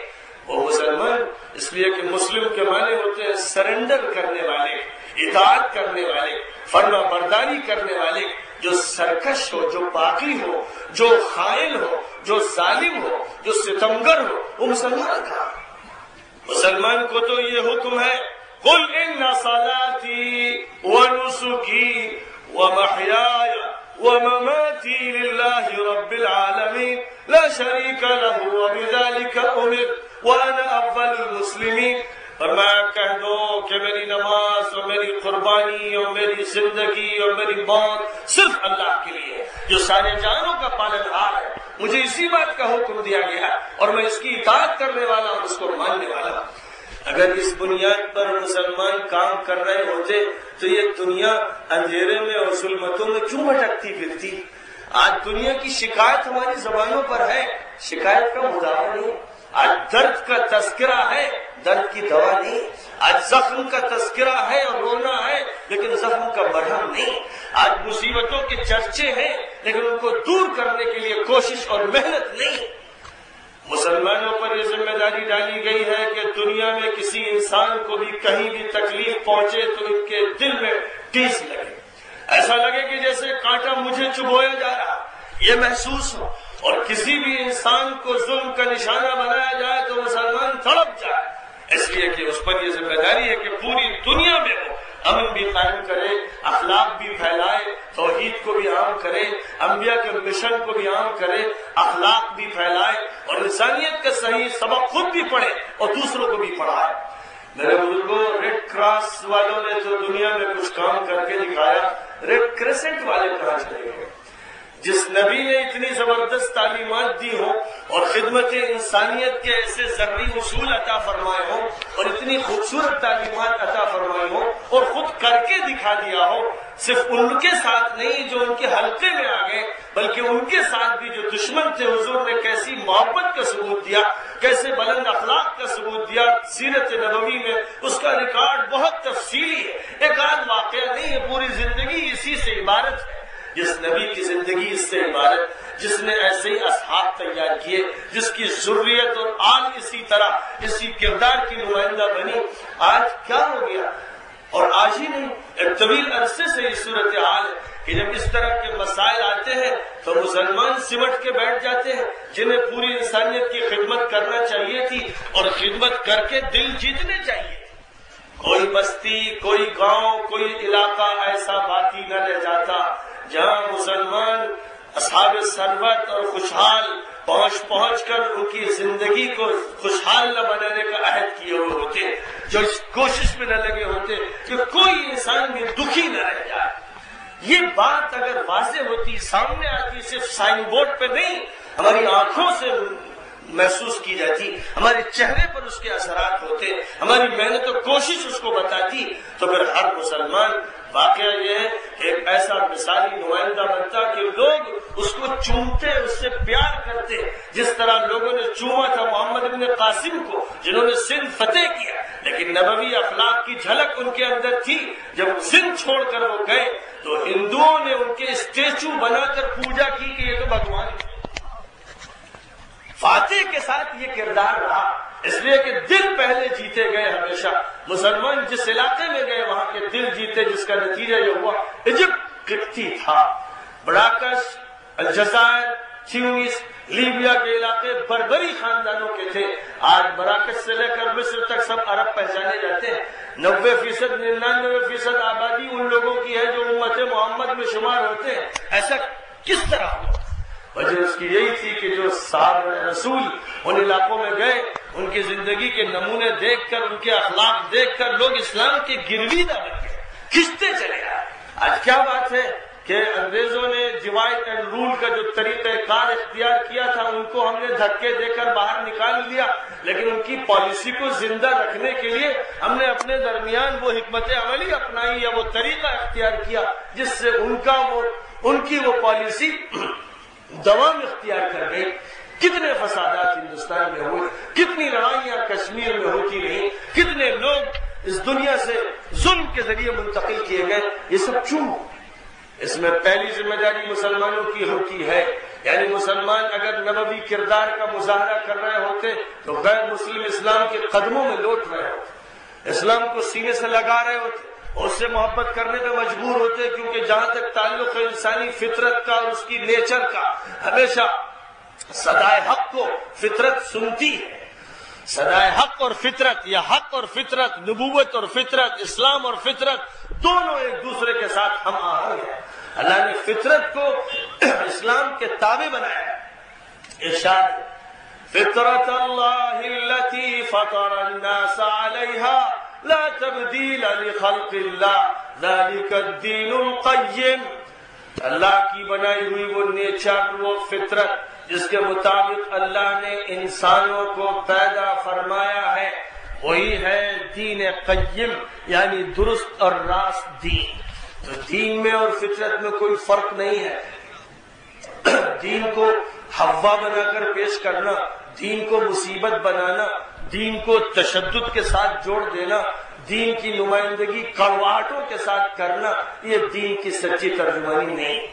وہ مسلمان۔ اس لیے کہ مسلم کے معنی ہوتے ہیں سرنڈر کرنے والے، اطاعت کرنے والے، فرما برداری کرنے والے۔ جو سرکش ہو، جو باغی ہو، جو خائن ہو، جو ظالم ہو، جو ستمگر ہو، وہ مسلمان تھا۔ مسلمان کو تو یہ حکم ہے، قل ان صلاتی ونسکی ومحیای ومماتی للہ رب العالمین لا شریک لہ وبذلک امرت وانا اول المسلمین۔ فرمایا کہہ دو کہ میری نماز اور میری قربانی اور میری زندگی اور میری موت صرف اللہ کے لیے جو سارے جانوں کا پالنہار ہے، مجھے اسی بات کا حکم دیا گیا اور میں اس کی اطاعت کرنے والا اور اس کو ماننے والا ہوں۔ اگر اس بنیاد پر مسلمان کام کر رہے ہوتے تو یہ دنیا اندھیرے میں اور ظلمتوں میں کیوں بھٹکتی پھرتی؟ آج دنیا کی شکایت ہماری زبانوں پر ہے، شکایت کا مداوع نہیں۔ آج درد کا تذکرہ ہے، درد کی دوا نہیں۔ آج زخم کا تذکرہ ہے اور رونا ہے، لیکن زخم کا مرہم نہیں۔ آج مصیبتوں کے چرچے ہیں، لیکن ان کو دور کرنے کے لیے کوشش اور محنت نہیں۔ مسلمانوں پر یہ ذمہ داری ڈالی گئی ہے کہ دنیا میں کسی انسان کو بھی کہیں بھی تکلیف پہنچے تو ان کے دل میں ٹھیس لگے، ایسا لگے کہ جیسے کانٹا مجھے چبھویا جا رہا، یہ محسوس ہو، اور کسی بھی انسان کو ظلم کا نشانہ بنایا جائے تو مسلمان تڑپ جائے، اس لیے کہ اس پر یہ ذمہ داری ہے کہ پوری دنیا میں وہ امن بھی قائم کرے، اخلاق بھی پھیلائے، توحید کو بھی عام کرے، انبیاء کے مشن کو بھی عام کرے، اخلاق بھی پھیلائے اور انسانیت کا صحیح سبق خود بھی پڑھے اور دوسروں کو بھی پڑھائے۔ میرے بزرگوں، ریڈ کراس والوں نے تو دنیا میں کچھ کام کر کے دکھایا، ریڈ کریسنٹ والے کہاں چلے گئے؟ جس نبی نے اتنی زبردست تعلیمات دی ہوں اور خدمت انسانیت کے ایسے ذرعی اصول عطا فرمائے ہوں اور اتنی خوبصورت تعلیمات عطا فرمائی ہوں اور خود کر کے دکھا دیا ہو، صرف ان کے ساتھ نہیں جو ان کے حلقے میں آ گئے، بلکہ ان کے ساتھ بھی جو دشمن تھے، حضور نے کیسی محبت کا ثبوت دیا، کیسے بلند اخلاق کا ثبوت دیا سیرت نبوی میں، اس کا ریکارڈ بہت تفصیلی ہے، ایک آدھ واقعہ نہیں ہے، پوری زندگی اسی سے عبارت ہے۔ جس نبی کی زندگی اس سے عبارت، جس نے ایسے ہی اصحاب تیار کیے، جس کی ذریت اور آل اسی طرح اسی کردار کی نمائندہ بنی، آج کیا ہو گیا؟ اور آج ہی نہیں، ایک طویل عرصے سے یہ صورتحال ہے کہ جب اس طرح کے مسائل آتے ہیں تو مسلمان سمٹ کے بیٹھ جاتے ہیں، جنہیں پوری انسانیت کی خدمت کرنا چاہیے تھی اور خدمت کر کے دل جیتنے چاہیے۔ کوئی بستی، کوئی گاؤں، کوئی علاقہ ایسا باقی نہ رہ جاتا جہاں مسلمان اصحاب ثروت اور خوشحال پہنچ کر ان کی زندگی کو خوشحال نہ بنانے کا عہد کیے ہوئے ہوتے، جو اس کوشش میں نہ لگے ہوتے کہ کوئی انسان بھی دکھی نہ رہ جائے۔ یہ بات اگر واضح ہوتی، سامنے آتی، صرف سائن بورڈ پہ نہیں، ہماری آنکھوں سے محسوس کی جاتی، ہمارے چہرے پر اس کے اثرات ہوتے، ہماری محنت و کوشش اس کو بتاتی، تو پھر ہر مسلمان، واقعہ یہ ہے کہ ایک ایسا مثالی نمائندہ بنتا کہ لوگ اس کو چومتے، اس سے پیار کرتے، جس طرح لوگوں نے چوما تھا محمد بن قاسم کو جنہوں نے سندھ فتح کیا، لیکن نبوی اخلاق کی جھلک ان کے اندر تھی۔ جب سندھ چھوڑ کر وہ گئے تو ہندوؤں نے ان کے اسٹیچو بنا کر پوجا کی کہ یہ تو بھگوان ہے۔ فاتح کے ساتھ یہ کردار رہا، اس لیے کہ دل پہلے جیتے گئے ہمیشہ۔ مسلمان جس علاقے میں گئے وہاں کے دل جیتے، جس کا نتیجہ یہ ہوا ایجپٹ قبطی تھا، براکش، الجزائر، تیونس، لیبیا کے علاقے بربری خاندانوں کے تھے۔ آج براکش سے لے کر مصر تک سب عرب پہچانے جاتے ہیں۔ 90%، 99% آبادی ان لوگوں کی ہے جو امت محمد میں شمار ہوتے ہیں۔ ایسا کس طرح ہوا؟ وجہ اس کی یہی تھی کہ جو صحابہ رسول ان علاقوں میں گئے، ان کی زندگی کے نمونے دیکھ کر، ان کے اخلاق دیکھ کر لوگ اسلام کے گرویدہ بن گئے، کھنچتے چلے آئے۔ آج کیا بات ہے کہ انگریزوں نے ڈیوائڈ اینڈ رول کا جو طریقہ کار اختیار کیا تھا، ان کو ہم نے دھکے دے کر باہر نکال دیا، لیکن ان کی پالیسی کو زندہ رکھنے کے لیے ہم نے اپنے درمیان وہ حکمت عملی اپنائی یا وہ طریقہ اختیار کیا جس سے ان کی وہ پالیسی دوام اختیار کر گئی۔ کتنے فسادات ہندوستان میں ہوئے، کتنی لڑائیاں کشمیر میں ہوتی رہی، کتنے لوگ اس دنیا سے ظلم کے ذریعے منتقل کیے گئے، یہ سب کیوں؟ اس میں پہلی ذمہ داری مسلمانوں کی ہوتی ہے، یعنی مسلمان اگر نبوی کردار کا مظاہرہ کر رہے ہوتے تو غیر مسلم اسلام کے قدموں میں لوٹ رہے ہوتے، اسلام کو سینے سے لگا رہے ہوتے، اس سے محبت کرنے پہ مجبور ہوتے، کیونکہ جہاں تک تعلق ہے انسانی فطرت کا اور اس کی نیچر کا، ہمیشہ صدائے حق کو فطرت سنتی ہے۔ صدائے حق اور فطرت، یا حق اور فطرت، نبوت اور فطرت، اسلام اور فطرت، دونوں ایک دوسرے کے ساتھ ہم آہنگ ہیں۔ اللہ نے فطرت کو اسلام کے تابع بنایا۔ ارشاد، فطرت اللہ التي فطر الناس عليها لا تبدیل لخلق اللہ ذلك الدین القیم۔ اللہ کی بنائی ہوئی وہ نیچر، وہ فطرت جس کے مطابق اللہ نے انسانوں کو پیدا فرمایا ہے، وہی ہے دین قیم، یعنی درست اور راست دین۔ تو دین میں اور فطرت میں کوئی فرق نہیں ہے۔ دین کو حوا بنا کر پیش کرنا، دین کو مصیبت بنانا، دین کو تشدد کے ساتھ جوڑ دینا، دین کی نمائندگی کڑواہٹوں کے ساتھ کرنا، یہ دین کی سچی ترجمانی نہیں۔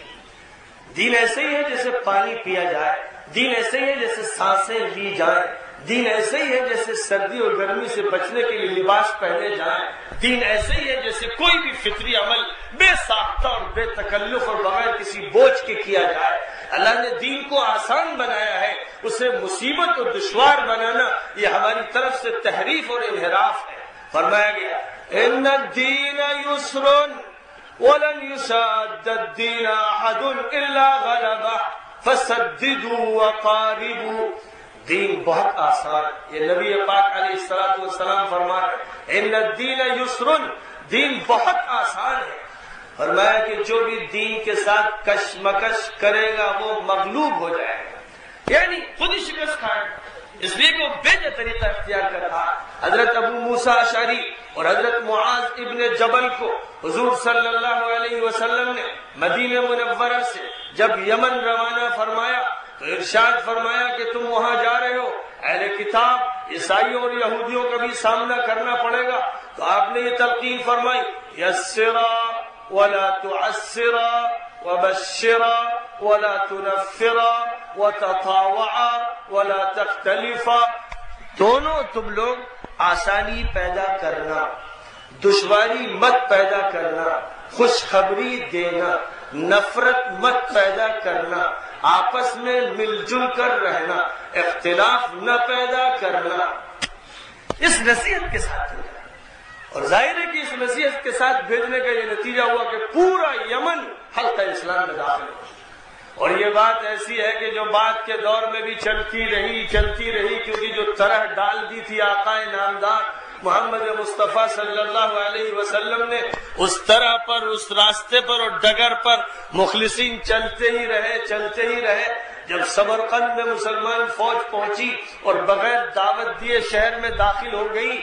دین ایسے ہی ہے جیسے پانی پیا جائے، دین ایسے ہی ہے جیسے سانسیں لی جائیں، دین ایسے ہی ہے جیسے سردی اور گرمی سے بچنے کے لیے لباس پہنے جائیں، دین ایسے ہی ہے جیسے کوئی بھی فطری عمل بے ساختہ اور بے تکلف اور بغیر کسی بوجھ کے کیا جائے۔ اللہ نے دین کو آسان بنایا ہے، اسے مصیبت اور دشوار بنانا یہ ہماری طرف سے تحریف اور انحراف ہے۔ فرمایا گیا ان الدین یسر ولن یشاد الدین احد الا غلبہ فسددوا وقاربوا. دین بہت آسان. یہ نبی پاک علیہ الصلوۃ والسلام فرما رہے ان الدین یسر، دین بہت آسان ہے. فرمایا کہ جو بھی دین کے ساتھ کشمکش کرے گا وہ مغلوب ہو جائے گا، یعنی خود ہی شکست کھائے گا. اس لیے کہ وہ بے طریقہ اختیار کرتا. حضرت ابو موسیٰ اشعری اور حضرت معاذ ابن جبل کو حضور صلی اللہ علیہ وسلم نے مدینہ منورہ سے جب یمن روانہ فرمایا تو ارشاد فرمایا کہ تم وہاں جا رہے ہو، اہل کتاب عیسائیوں اور یہودیوں کا بھی سامنا کرنا پڑے گا. تو آپ نے یہ تلقین فرمائی یسرا ولا تعسرا وبشرا ولا تنفرا وتطاوعا ولا تختلفا. دونوں تم لوگ آسانی پیدا کرنا، دشواری مت پیدا کرنا، خوشخبری دینا، نفرت مت پیدا کرنا، آپس میں مل جل کر رہنا، اختلاف نہ پیدا کرنا. اس نصیحت کے ساتھ ہوگا. اور ظاہر ہے کہ اس نصیحت کے ساتھ بھیجنے کا یہ نتیجہ ہوا کہ پورا یمن حلقہ اسلام میں داخل ہوا. اور یہ بات ایسی ہے کہ جو بات کے دور میں بھی چلتی رہی کیونکہ جو طرح ڈال دی تھی آقا نامدار محمد مصطفیٰ صلی اللہ علیہ وسلم نے، اس طرح پر، اس راستے پر اور ڈگر پر مخلصین چلتے ہی رہے. جب سمرقند میں مسلمان فوج پہنچی اور بغیر دعوت دیے شہر میں داخل ہو گئی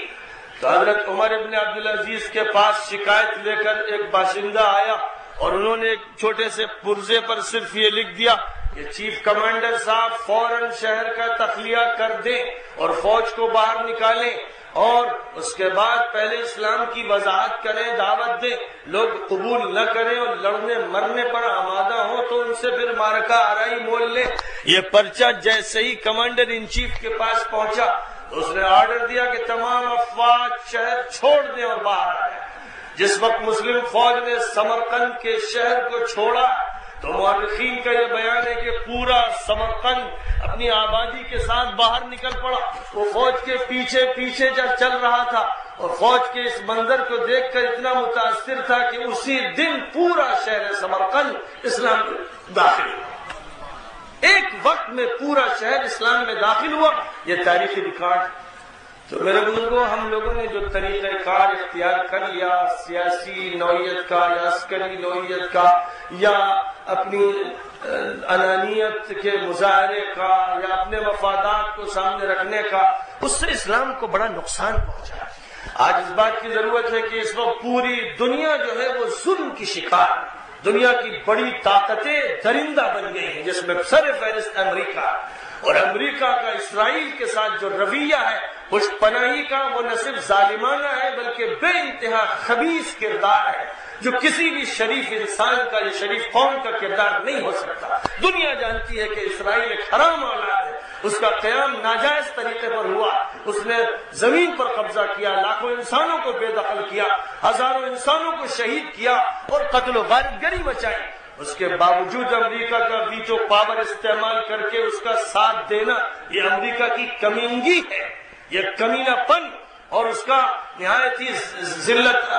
تو حضرت عمر ابن عبدالعزیز کے پاس شکایت لے کر ایک باشندہ آیا اور انہوں نے ایک چھوٹے سے پرزے پر صرف یہ لکھ دیا کہ چیف کمانڈر صاحب فوراً شہر کا تخلیہ کر دیں اور فوج کو باہر نکالیں، اور اس کے بعد پہلے اسلام کی وضاحت کریں، دعوت دیں. لوگ قبول نہ کریں اور لڑنے مرنے پر آمادہ ہوں تو ان سے پھر معرکہ آرائی مول لیں. یہ پرچہ جیسے ہی کمانڈر ان چیف کے پاس پہنچا تو اس نے آرڈر دیا کہ تمام افواج شہر چھوڑ دیں اور باہر آئیں. جس وقت مسلم فوج نے سمرقند کے شہر کو چھوڑا تو مورخین کا یہ بیان ہے کہ پورا سمرقند اپنی آبادی کے ساتھ باہر نکل پڑا. وہ فوج کے پیچھے جب چل رہا تھا اور فوج کے اس منظر کو دیکھ کر اتنا متاثر تھا کہ اسی دن پورا شہر سمرقند اسلام میں داخل ہوا. ایک وقت میں پورا شہر اسلام میں داخل ہوا. یہ تاریخی ریکارڈ. تو میرے بزرگوں، ہم لوگوں نے جو طریقہ کار اختیار کر لیا سیاسی نوعیت کا یا عسکری نوعیت کا یا اپنی انانیت کے مظاہرے کا یا اپنے مفادات کو سامنے رکھنے کا، اس سے اسلام کو بڑا نقصان پہنچا. آج اس بات کی ضرورت ہے کہ اس وقت پوری دنیا جو ہے وہ ظلم کی شکار، دنیا کی بڑی طاقتیں درندہ بن گئی ہیں، جس میں سر فہرست امریکہ. اور امریکہ کا اسرائیل کے ساتھ جو رویہ ہے پشت پناہی کا، وہ نہ صرف ظالمانہ ہے بلکہ بے انتہا خبیث کردار ہے جو کسی بھی شریف انسان کا یا شریف قوم کا کردار نہیں ہو سکتا. دنیا جانتی ہے کہ اسرائیل ایک حرام اولاد ہے. اس کا قیام ناجائز طریقے پر ہوا. اس نے زمین پر قبضہ کیا، لاکھوں انسانوں کو بے دخل کیا، ہزاروں انسانوں کو شہید کیا اور قتل و غارت گری مچائی. اس کے باوجود امریکہ کا ویٹو پاور استعمال کر کے اس کا ساتھ دینا، یہ امریکہ کی کمینگی ہے، یہ کمینہ پن اور اس کا نہایت ہی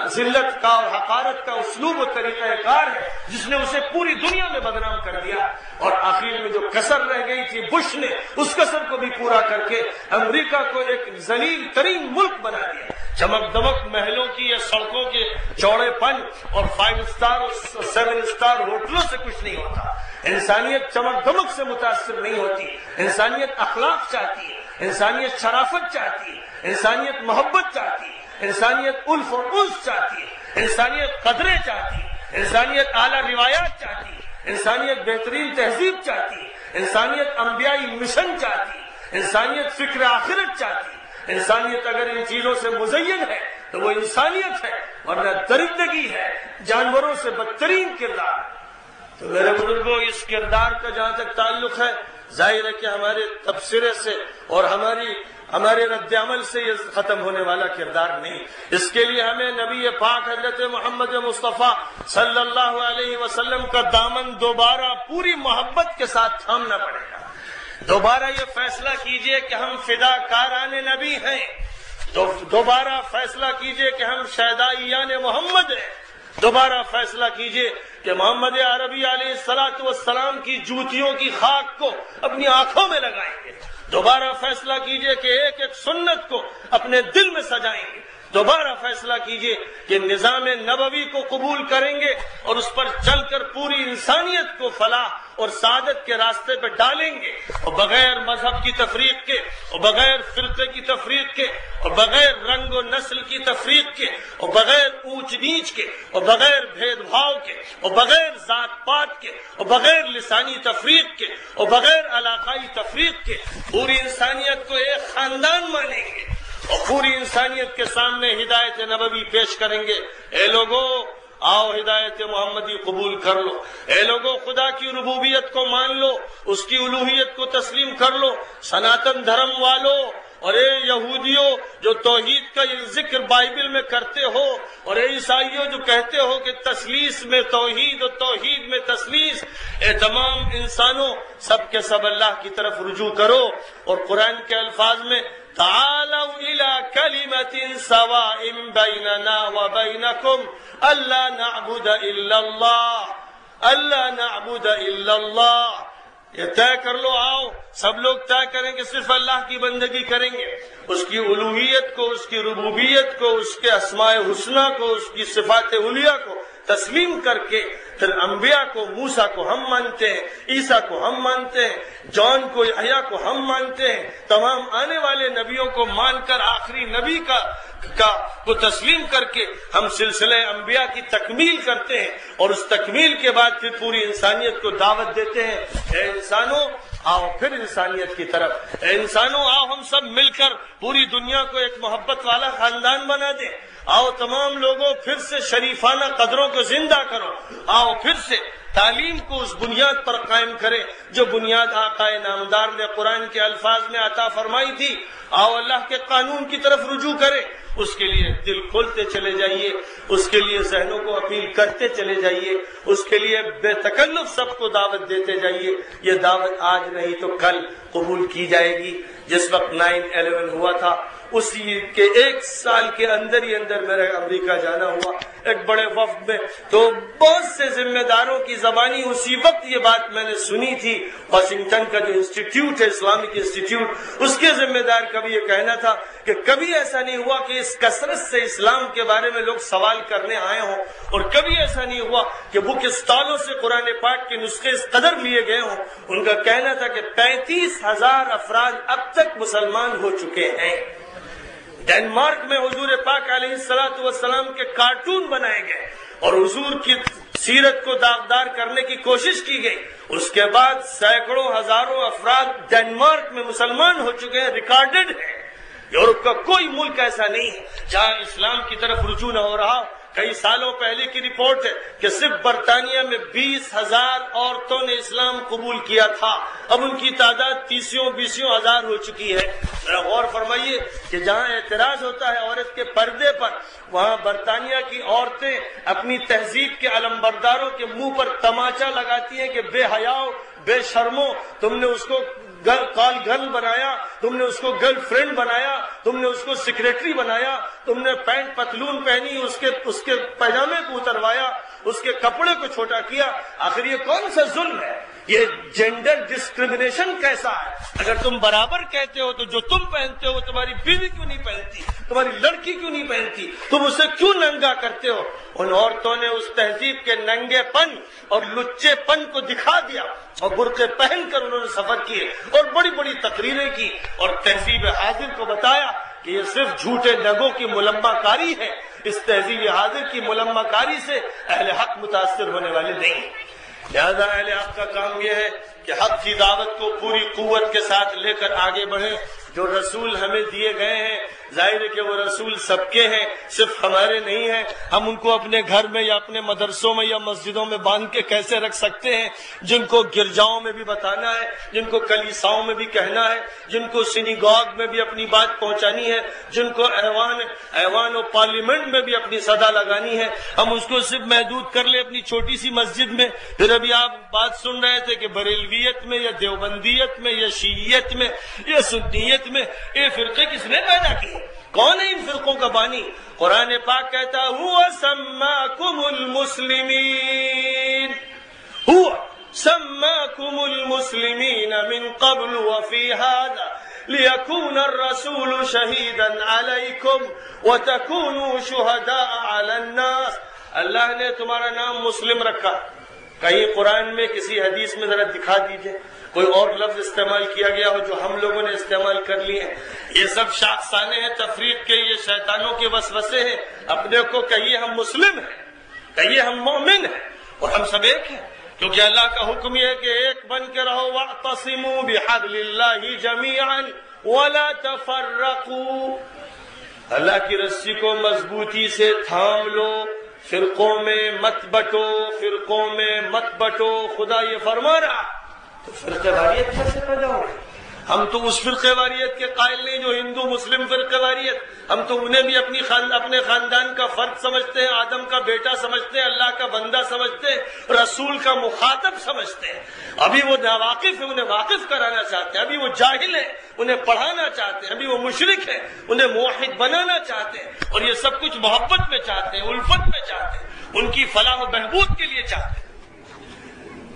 ذلت کا اور حقارت کا اسلوب و طریقہ کار ہے جس نے اسے پوری دنیا میں بدنام کر دیا. اور آخر میں جو کسر رہ گئی تھی بش نے اس کسر کو بھی پورا کر کے امریکہ کو ایک ذلیل ترین ملک بنا دیا. چمک دمک محلوں کی یا سڑکوں کے چوڑے پن اور 5 اسٹار اور 7 اسٹار ہوٹلوں سے کچھ نہیں ہوتا. انسانیت چمک دمک سے متاثر نہیں ہوتی. انسانیت اخلاق چاہتی ہے، انسانیت شرافت چاہتی ہے، انسانیت محبت چاہتی ہے، انسانیت الف اور انس چاہتی ہے، انسانیت قدریں چاہتی ہے، انسانیت اعلیٰ روایات چاہتی ہے، انسانیت بہترین تہذیب چاہتی ہے، انسانیت انبیائی مشن چاہتی ہے، انسانیت فکر آخرت چاہتی ہے. انسانیت اگر ان چیزوں سے مزین ہے تو وہ انسانیت ہے، ورنہ درندگی ہے، جانوروں سے بدترین کردار ہے. تو میرے بزرگوں، اس کردار کا جہاں تک تعلق ہے، ظاہر ہے کہ ہمارے تبصرے سے اور ہمارے رد عمل سے یہ ختم ہونے والا کردار نہیں. اس کے لیے ہمیں نبی پاک حضرت محمد مصطفیٰ صلی اللہ علیہ وسلم کا دامن دوبارہ پوری محبت کے ساتھ تھامنا پڑے گا. دوبارہ یہ فیصلہ کیجئے کہ ہم فدا کاران نبی ہیں. تو دوبارہ فیصلہ کیجئے کہ ہم شہدائیان محمد ہیں، دوبارہ فیصلہ کیجئے کہ محمد عربی علیہ السلام کی جوتیوں کی خاک کو اپنی آنکھوں میں لگائیں گے، دوبارہ فیصلہ کیجئے کہ ایک ایک سنت کو اپنے دل میں سجائیں گے، دوبارہ فیصلہ کیجئے کہ نظام نبوی کو قبول کریں گے اور اس پر چل کر پوری انسانیت کو فلاح اور سعادت کے راستے پہ ڈالیں گے، اور بغیر مذہب کی تفریق کے، اور بغیر فرقے کی تفریق کے، اور بغیر رنگ و نسل کی تفریق کے، اور بغیر اونچ نیچ کے، اور بغیر بھید بھاؤ کے، اور بغیر ذات پات کے، اور بغیر لسانی تفریق کے، اور بغیر علاقائی تفریق کے پوری انسانیت کو ایک خاندان مانیں گے اور پوری انسانیت کے سامنے ہدایت نبوی پیش کریں گے۔ اے لوگو، آؤ ہدایت محمدی قبول کر لو، اے لوگو خدا کی ربوبیت کو مان لو، اس کی الوہیت کو تسلیم کر لو، سناتن دھرم والو، اور اے یہودیوں جو توحید کا یہ ذکر بائبل میں کرتے ہو، اور اے عیسائیوں جو کہتے ہو کہ تثلیث میں توحید اور توحید میں تثلیث، اے تمام انسانوں سب کے سب اللہ کی طرف رجوع کرو، اور قرآن کے الفاظ میں تعالوا الى كلمة سواء بيننا وبينكم الا نعبد الا الله الا نعبد الا الله، یہ طے کر لو، آؤ سب لوگ طے کریں کہ صرف اللہ کی بندگی کریں گے، اس کی الوہیت کو، اس کی ربوبیت کو، اس کے اسماء حسنہ کو، اس کی صفات علیہ کو تسلیم کر کے پھر انبیاء کو، موسیٰ کو ہم مانتے ہیں، عیسیٰ کو ہم مانتے ہیں، جان کو، یحییٰ کو ہم مانتے ہیں، تمام آنے والے نبیوں کو مان کر آخری نبی کو تسلیم کر کے ہم سلسلہ انبیاء کی تکمیل کرتے ہیں، اور اس تکمیل کے بعد پھر پوری انسانیت کو دعوت دیتے ہیں، اے انسانوں آؤ پھر انسانیت کی طرف، اے انسانوں آؤ ہم سب مل کر پوری دنیا کو ایک محبت والا خاندان بنا دیں، آؤ تمام لوگوں پھر سے شریفانہ قدروں کو زندہ کرو، آؤ پھر سے تعلیم کو اس بنیاد پر قائم کرے جو بنیاد آقا نامدار نے قرآن کے الفاظ میں عطا فرمائی تھی، آؤ اللہ کے قانون کی طرف رجوع کرے، اس کے لیے دل کھولتے چلے جائیے، اس کے لیے ذہنوں کو اپیل کرتے چلے جائیے، اس کے لیے بے تکلف سب کو دعوت دیتے جائیے، یہ دعوت آج نہیں تو کل قبول کی جائے گی۔ جس وقت 9/11 ہوا تھا اسی کے ایک سال کے اندر ہی اندر میرا امریکہ جانا ہوا ایک بڑے وفد میں، تو بہت سے ذمہ داروں کی زبانی اسی وقت یہ بات میں نے سنی تھی، واشنگٹن کا جو انسٹیٹیوٹ ہے اسلامک انسٹیٹیوٹ، اس کے ذمہ دار کا بھی یہ کہنا تھا کہ کبھی ایسا نہیں ہوا کہ اس کثرت سے اسلام کے بارے میں لوگ سوال کرنے آئے ہوں، اور کبھی ایسا نہیں ہوا کہ بک اسٹالوں سے قرآن پاک کے نسخے اس قدر لیے گئے ہوں۔ ان کا کہنا تھا کہ 35,000 افراد اب تک مسلمان ہو چکے ہیں۔ ڈنمارک میں حضور پاک علیہ السلام کے کارٹون بنائے گئے اور حضور کی سیرت کو داغدار کرنے کی کوشش کی گئی، اس کے بعد سینکڑوں ہزاروں افراد ڈنمارک میں مسلمان ہو چکے ہیں، ریکارڈڈ ہے۔ یورپ کا کوئی ملک ایسا نہیں ہے جہاں اسلام کی طرف رجوع نہ ہو رہا ہو۔ کئی سالوں پہلے کی رپورٹ ہے کہ صرف برطانیہ میں 20,000 عورتوں نے اسلام قبول کیا تھا، اب ان کی تعداد 30-20 ہزار ہو چکی ہے۔ ذرا غور فرمائیے کہ جہاں اعتراض ہوتا ہے عورت کے پردے پر، وہاں برطانیہ کی عورتیں اپنی تہذیب کے علمبرداروں کے منہ پر تماچا لگاتی ہیں کہ بے حیاؤ، بے شرمو، تم نے اس کو کال گرل بنایا، تم نے اس کو گرل فرینڈ بنایا، تم نے اس کو سیکریٹری بنایا، تم نے پینٹ پتلون پہنی، اس کے پائجامے کو اتروایا، اس کے کپڑے کو چھوٹا کیا۔ آخر یہ کون سا ظلم ہے؟ یہ جینڈر ڈسکریمنیشن کیسا ہے؟ اگر تم برابر کہتے ہو تو جو تم پہنتے ہو تمہاری بیوی کیوں نہیں پہنتی، تمہاری لڑکی کیوں نہیں پہنتی، تم اسے کیوں ننگا کرتے ہو؟ ان عورتوں نے اس تہذیب کے ننگے پن اور لچے پن کو دکھا دیا، اور برقعے پہن کر انہوں نے سفر کیے اور بڑی بڑی تقریریں کی، اور تہذیب حاضر کو بتایا کہ یہ صرف جھوٹے نگوں کی ملمہ کاری ہے، اس تہذیب حاضر کی ملمہ کاری سے اہل حق متاثر ہونے والے نہیں۔ لہذا اہل حق کا کام یہ ہے کہ حق کی دعوت کو پوری قوت کے ساتھ لے کر آگے بڑھیں۔ جو رسول ہمیں دیے گئے ہیں ظاہر ہے کہ وہ رسول سب کے ہیں، صرف ہمارے نہیں ہیں۔ ہم ان کو اپنے گھر میں یا اپنے مدرسوں میں یا مسجدوں میں باندھ کے کیسے رکھ سکتے ہیں؟ جن کو گرجاؤں میں بھی بتانا ہے، جن کو کلیساؤں میں بھی کہنا ہے، جن کو سینیگاگ میں بھی اپنی بات پہنچانی ہے، جن کو ایوان و پارلیمنٹ میں بھی اپنی صدا لگانی ہے، ہم اس کو صرف محدود کر لیں اپنی چھوٹی سی مسجد میں۔ پھر ابھی آپ بات سن رہے تھے کہ بریلویت میں یا دیوبندیت میں یا شیعیت میں یا سنیت میں یہ فرقے کس نے پیدا کیے؟ کون ہے ان فرقوں کا بانی؟ قرآن پاک کہتا ہوا سماکم المسلمین، ہوا سماکم المسلمین من قبل وفی ھذا لِيَكُونَ الرَّسُولُ شَهِيدًا عَلَيْكُمْ وَتَكُونُوا شُهَدَاءَ عَلَى النَّاسِ۔ اللہ نے تمہارا نام مسلم رکھا، کہیں قرآن میں کسی حدیث میں ذرا دکھا دیجئے کوئی اور لفظ استعمال کیا گیا ہو جو ہم لوگوں نے استعمال کر لیے ہیں۔ یہ سب شاخسانے ہیں تفریق کے، یہ شیطانوں کے وسوسے ہیں۔ اپنے کو کہیے ہم مسلم ہیں، کہیے ہم مومن ہیں، اور ہم سب ایک ہیں، کیونکہ اللہ کا حکم یہ ہے کہ ایک بن کے رہو۔ وَاعْتَصِمُوا بِحَبْلِ اللَّهِ جَمِيعًا وَلَا تَفَرَّقُوا، اللہ کی رسی کو مضبوطی سے تھام لو، فرقوں میں مت بٹو، فرقوں میں مت بٹو۔ خدا یہ فرما رہا تو فرقہ واریت کیسے پیدا ہو گئی؟ ہم تو اس فرقہ واریت کے قائل نہیں جو ہندو مسلم فرقہ واریت، ہم تو انہیں بھی اپنے خاندان کا فرد سمجھتے ہیں، آدم کا بیٹا سمجھتے ہیں، اللہ کا بندہ سمجھتے ہیں، رسول کا مخاطب سمجھتے ہیں۔ ابھی وہ ناواقف ہیں، انہیں واقف کرانا چاہتے ہیں، ابھی وہ جاہل ہیں، انہیں پڑھانا چاہتے ہیں، ابھی وہ مشرک ہیں، انہیں موحد بنانا چاہتے ہیں، اور یہ سب کچھ محبت میں چاہتے ہیں، الفت میں چاہتے ہیں، ان کی فلاح و بہبود کے لیے چاہتے ہیں۔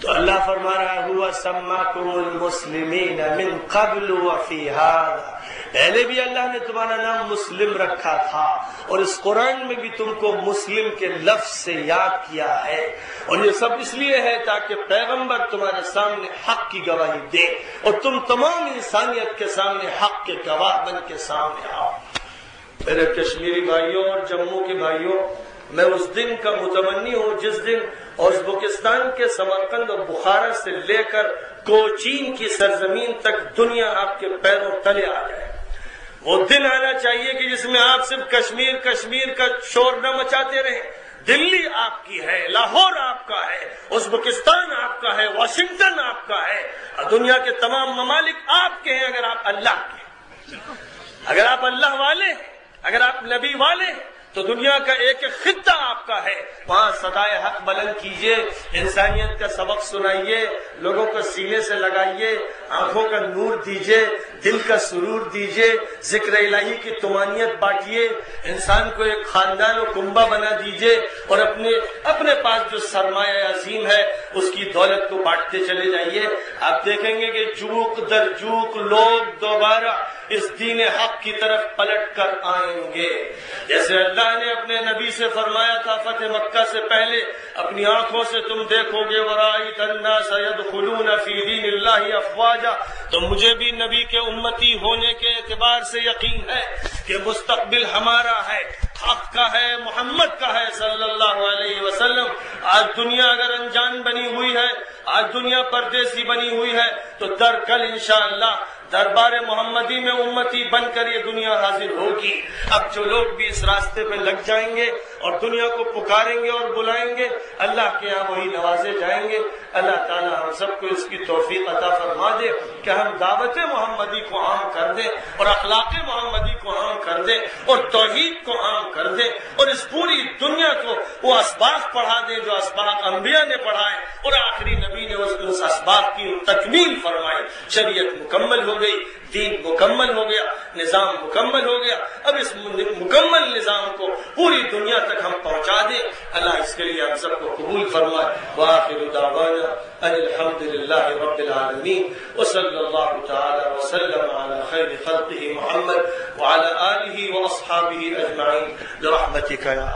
تو اللہ فرما رہا ہوا سماکم المسلمین من قبل وفی ھذا، پہلے بھی اللہ نے تمہارا نام مسلم رکھا تھا، اور اس قرآن میں بھی تم کو مسلم کے لفظ سے یاد کیا ہے، اور یہ سب اس لیے ہے تاکہ پیغمبر تمہارے سامنے حق کی گواہی دے، اور تم تمام انسانیت کے سامنے حق کے گواہ بن کے سامنے آؤ۔ میرے کشمیری بھائیوں اور جموں کے بھائیوں، میں اس دن کا متمنی ہوں جس دن ازبکستان کے سمرقند اور بخارا سے لے کر کوچین کی سرزمین تک دنیا آپ کے پیروں تلے آ جائے۔ وہ دن آنا چاہیے کہ جس میں آپ صرف کشمیر کشمیر کا شور نہ مچاتے رہیں۔ دلی آپ کی ہے، لاہور آپ کا ہے، ازبکستان آپ کا ہے، واشنگٹن آپ کا ہے، اور دنیا کے تمام ممالک آپ کے ہیں اگر آپ اللہ کے، اگر آپ اللہ والے، اگر آپ نبی والے، تو دنیا کا ایک ایک خطہ آپ کا ہے۔ وہاں صدائے حق بلند کیجئے، انسانیت کا سبق سنائیے، لوگوں کو سینے سے لگائیے، آنکھوں کا نور دیجئے، دل کا سرور دیجئے، ذکر الہی کی طمانینت بانٹیے، انسان کو ایک خاندان و کنبہ بنا دیجئے، اور اپنے پاس جو سرمایہ عظیم ہے اس کی دولت کو بانٹتے چلے جائیے۔ آپ دیکھیں گے کہ جوق در جوق لوگ دوبارہ اس دین حق کی طرف پلٹ کر آئیں گے۔ جیسے اللہ نے اپنے نبی سے فرمایا تھا فتح مکہ سے پہلے، اپنی آنکھوں سے تم دیکھو گے وَرَأَيْتَ النَّاسَ يَدْخُلُونَ فِي دِينِ اللَّهِ أَفْوَاجًا، تو مجھے بھی نبی کے امتی ہونے کے اعتبار سے یقین ہے کہ مستقبل ہمارا ہے، حق کا ہے، محمد کا ہے صلی اللہ علیہ وسلم۔ آج دنیا اگر انجان بنی ہوئی ہے، آج دنیا پردیسی بنی ہوئی ہے، تو در کل انشاءاللہ دربار محمدی میں امتی بن کر یہ دنیا حاضر ہوگی۔ اب جو لوگ بھی اس راستے پہ لگ جائیں گے اور دنیا کو پکاریں گے اور بلائیں گے، اللہ کے ہاں وہی نوازے جائیں گے۔ اللہ تعالی ہم سب کو اس کی توفیق عطا فرما دے کہ ہم دعوت محمدی کو عام کر دیں، اور اخلاق محمدی کو عام کر دیں، اور توحید کو عام کر دیں، اور اس پوری دنیا کو وہ اسباق پڑھا دیں جو اسباق انبیاء نے پڑھائے، اور آخری نبی نے اس اسباق کی تکمیل فرمائی۔ شریعت مکمل ہو گئی، دین مکمل ہو گیا، نظام مکمل ہو گیا۔ اب اس مکمل نظام کو پوری دنیا تک ہم پہنچا دیں۔ اللہ اس کے لیے ہم سب کو قبول فرمائے۔ وآخر دعوانا ان الحمد للہ رب العالمین، وصلی اللہ تعالی وسلم علی خیر خلقہ محمد وعلی آلہ واصحابہ اجمعین برحمتک یا